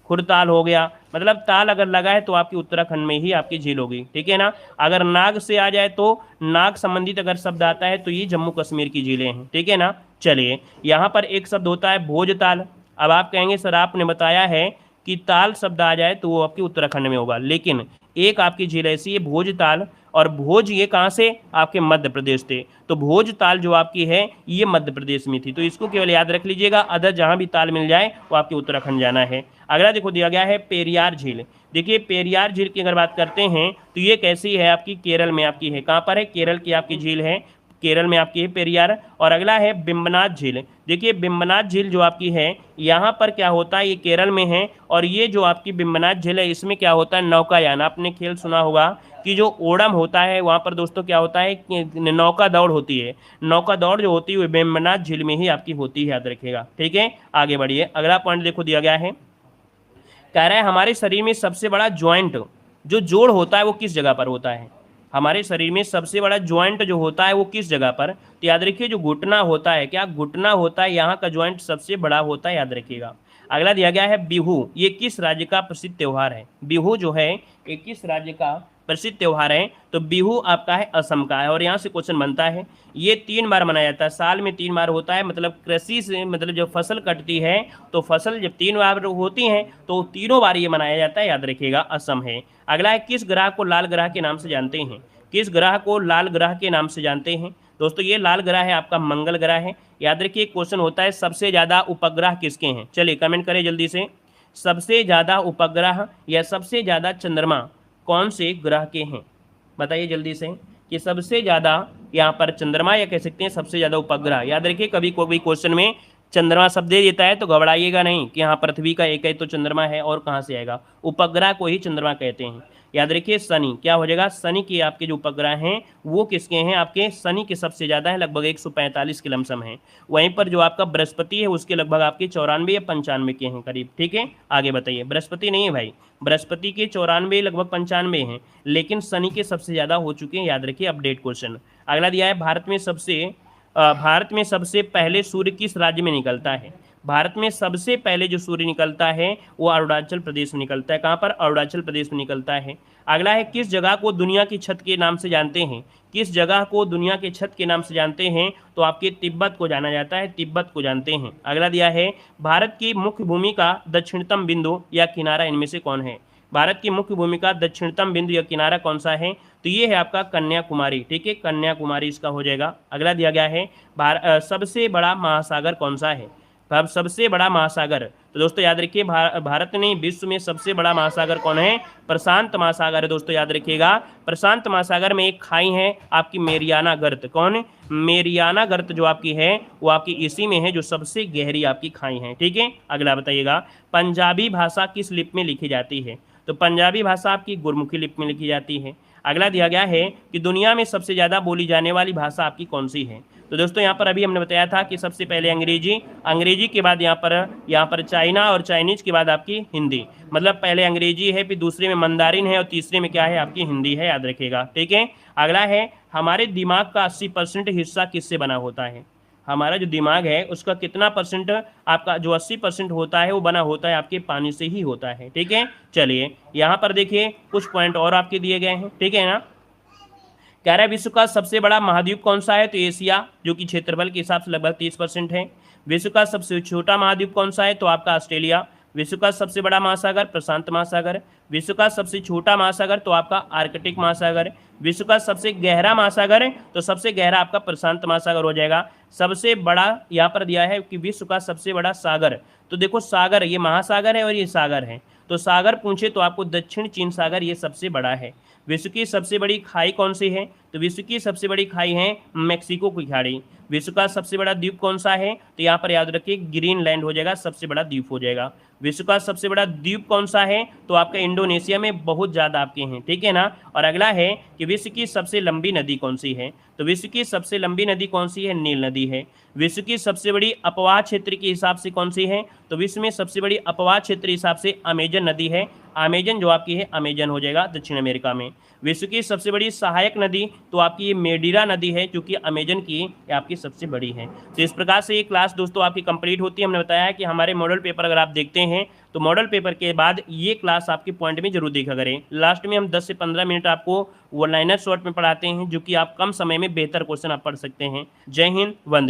खुरताल हो गया, मतलब ताल अगर लगा है तो आपकी उत्तराखंड में ही आपकी झील होगी, ठीक है ना। अगर नाग से आ जाए तो नाग संबंधित अगर शब्द आता है तो ये जम्मू कश्मीर की झीलें हैं, ठीक है ना। चलिए यहाँ पर एक शब्द होता है भोजताल। अब आप कहेंगे सर आपने बताया है कि ताल शब्द आ जाए तो वो आपकी उत्तराखंड में होगा, लेकिन एक आपकी झील ऐसी है भोजताल, और भोज ये कहाँ से, आपके मध्य प्रदेश से। तो भोजताल जो आपकी है ये मध्य प्रदेश में थी, तो इसको केवल याद रख लीजिएगा, अदर जहाँ भी ताल मिल जाए वो आपके उत्तराखंड जाना है। अगला देखो दिया गया है पेरियार झील। देखिए पेरियार झील की अगर बात करते हैं तो ये कैसी है, आपकी केरल में आपकी है। कहाँ पर है, केरल की आपकी झील है, केरल में आपकी है पेरियार। और अगला है बिम्बनाथ झील। देखिए बिम्बनाथ झील जो आपकी है यहाँ पर क्या होता है, ये केरल में है। और ये जो आपकी बिम्बनाथ झील है इसमें क्या होता है, नौकायान। आपने खेल सुना होगा कि जो ओणम होता है वहाँ पर दोस्तों क्या होता है, नौका दौड़ होती है। नौका दौड़ जो होती है वो बिम्बनाथ झील में ही आपकी होती है, याद रखिएगा, ठीक है। आगे बढ़िए, अगला पॉइंट देखो दिया गया है, कह रहा है हमारे शरीर में सबसे बड़ा ज्वाइंट जो जोड़ होता है वो किस जगह पर होता है। हमारे शरीर में सबसे बड़ा ज्वाइंट जो होता है वो किस जगह पर, तो याद रखिए जो घुटना होता है, क्या घुटना होता है, यहाँ का ज्वाइंट सबसे बड़ा होता है, याद रखिएगा। अगला दिया गया है बिहू, ये किस राज्य का प्रसिद्ध त्यौहार है। बिहू जो है ये किस राज्य का प्रसिद्ध त्यौहार है, तो बिहू आपका है असम का है। और यहाँ से क्वेश्चन बनता है, ये 3 बार मनाया जाता है, साल में 3 बार होता है, मतलब कृषि से मतलब जब फसल कटती है तो फसल जब 3 बार होती हैं तो तीनों बार ये मनाया जाता है, याद रखिएगा, असम है। अगला है किस ग्रह को लाल ग्रह के नाम से जानते हैं। किस ग्रह को लाल ग्रह के नाम से जानते हैं दोस्तों, ये लाल ग्रह है आपका मंगल ग्रह है। याद रखिए क्वेश्चन होता है सबसे ज़्यादा उपग्रह किसके हैं, चलिए कमेंट करें जल्दी से। सबसे ज़्यादा उपग्रह या सबसे ज़्यादा चंद्रमा कौन से ग्रह के हैं, बताइए जल्दी से, कि सबसे ज़्यादा यहाँ पर चंद्रमा या कह सकते हैं सबसे ज़्यादा उपग्रह। याद रखिए कभी कोई क्वेश्चन में चंद्रमा शब्द दे देता है तो घबराइएगा नहीं कि यहाँ पृथ्वी का एक है तो चंद्रमा है और कहाँ से आएगा, उपग्रह को ही चंद्रमा कहते हैं। याद रखिए शनि, क्या हो जाएगा, शनि के आपके जो उपग्रह हैं वो किसके हैं, आपके शनि के सबसे ज़्यादा है, लगभग 145 के लमसम हैं। वहीं पर जो आपका बृहस्पति है उसके लगभग आपके 94 या 95 के हैं करीब, ठीक है। आगे बताइए, बृहस्पति नहीं है भाई, बृहस्पति के 94 लगभग 95 हैं, लेकिन शनि के सबसे ज़्यादा हो चुके हैं, याद रखिए, अपडेट क्वेश्चन। अगला दिया है भारत में सबसे पहले सूर्य किस राज्य में निकलता है। भारत में सबसे पहले जो सूर्य निकलता है वो अरुणाचल प्रदेश में निकलता है। कहाँ पर, अरुणाचल प्रदेश में निकलता है। अगला है किस जगह को दुनिया की छत के नाम से जानते हैं। किस जगह को दुनिया के छत के नाम से जानते हैं, तो आपके तिब्बत को जाना जाता है, तिब्बत को जानते हैं। अगला दिया है भारत की मुख्य भूमि का दक्षिणतम बिंदु या किनारा इनमें से कौन है। भारत की मुख्य भूमि का दक्षिणतम बिंदु या किनारा कौन सा है, तो ये है आपका कन्याकुमारी, ठीक है, कन्याकुमारी इसका हो जाएगा। अगला दिया गया है सबसे बड़ा महासागर कौन सा है। अब सबसे बड़ा महासागर, तो दोस्तों याद रखिए भारत ने विश्व में सबसे बड़ा महासागर कौन है, प्रशांत महासागर है दोस्तों, याद रखिएगा। प्रशांत महासागर में एक खाई है आपकी मेरियाना गर्त, कौन, मेरियाना गर्त जो आपकी है वो आपकी इसी में है, जो सबसे गहरी आपकी खाई है, ठीक है। अगला बताइएगा पंजाबी भाषा किस लिपि में लिखी जाती है, तो पंजाबी भाषा आपकी गुरमुखी लिपि में लिखी जाती है। अगला दिया गया है कि दुनिया में सबसे ज़्यादा बोली जाने वाली भाषा आपकी कौन सी है, तो दोस्तों यहाँ पर अभी हमने बताया था कि सबसे पहले अंग्रेजी के बाद यहाँ पर चाइना और चाइनीज़ के बाद आपकी हिंदी, मतलब पहले अंग्रेजी है, फिर दूसरे में मंदारिन है और तीसरे में क्या है आपकी हिंदी है, याद रखिएगा, ठीक है। अगला है हमारे दिमाग का 80% हिस्सा किससे बना होता है। हमारा जो दिमाग है उसका कितना परसेंट, आपका जो 80% होता है वो बना होता है आपके पानी से ही होता है, ठीक है। चलिए यहाँ पर देखिए कुछ पॉइंट और आपके दिए गए हैं, ठीक है ना। कह रहा है विश्व का सबसे बड़ा महाद्वीप कौन सा है, तो एशिया, जो कि क्षेत्रफल के हिसाब से लगभग 30% है। विश्व का सबसे छोटा महाद्वीप कौन सा है, तो आपका ऑस्ट्रेलिया, विश्व का सबसे बड़ा महासागर प्रशांत महासागर। विश्व का सबसे छोटा महासागर तो आपका आर्कटिक महासागर। विश्व का सबसे गहरा महासागर है तो सबसे गहरा आपका प्रशांत महासागर हो जाएगा। सबसे बड़ा यहाँ पर दिया है कि विश्व का सबसे बड़ा सागर, तो देखो सागर, ये महासागर है और ये सागर है, तो सागर पूछे तो आपको दक्षिण चीन सागर ये सबसे बड़ा है। विश्व की सबसे बड़ी खाई कौन सी है, तो विश्व की सबसे बड़ी खाई है मैक्सिको की खाड़ी। विश्व का सबसे बड़ा द्वीप कौन सा है, तो यहाँ पर याद रखिए ग्रीनलैंड हो जाएगा, सबसे बड़ा द्वीप हो जाएगा। विश्व का सबसे बड़ा द्वीप कौन सा है, तो आपका इंडोनेशिया में बहुत ज़्यादा आपके हैं, ठीक है ना। और अगला है कि विश्व की सबसे लंबी नदी कौन सी है, तो विश्व की सबसे लंबी नदी कौन सी है, नील नदी है। विश्व की सबसे बड़ी अपवाह क्षेत्र के हिसाब से कौन सी है, तो विश्व में सबसे बड़ी अपवाह क्षेत्र हिसाब से अमेजन नदी है। अमेजन जो आपकी है अमेजन हो जाएगा दक्षिण अमेरिका में। विश्व की सबसे बड़ी सहायक नदी तो आपकी ये मेडिरा नदी है, जो कि अमेजन की ये आपकी सबसे बड़ी है। तो इस प्रकार से ये क्लास दोस्तों आपकी कंप्लीट होती है। हमने बताया है कि हमारे मॉडल पेपर अगर आप देखते हैं तो मॉडल पेपर के बाद ये क्लास आपके पॉइंट में जरूर देखा करें। लास्ट में हम 10 से 15 मिनट आपको वो लाइनर शॉर्ट में पढ़ाते हैं, जो कि आप कम समय में बेहतर क्वेश्चन आप पढ़ सकते हैं। जय हिंद, वंदे मातरम।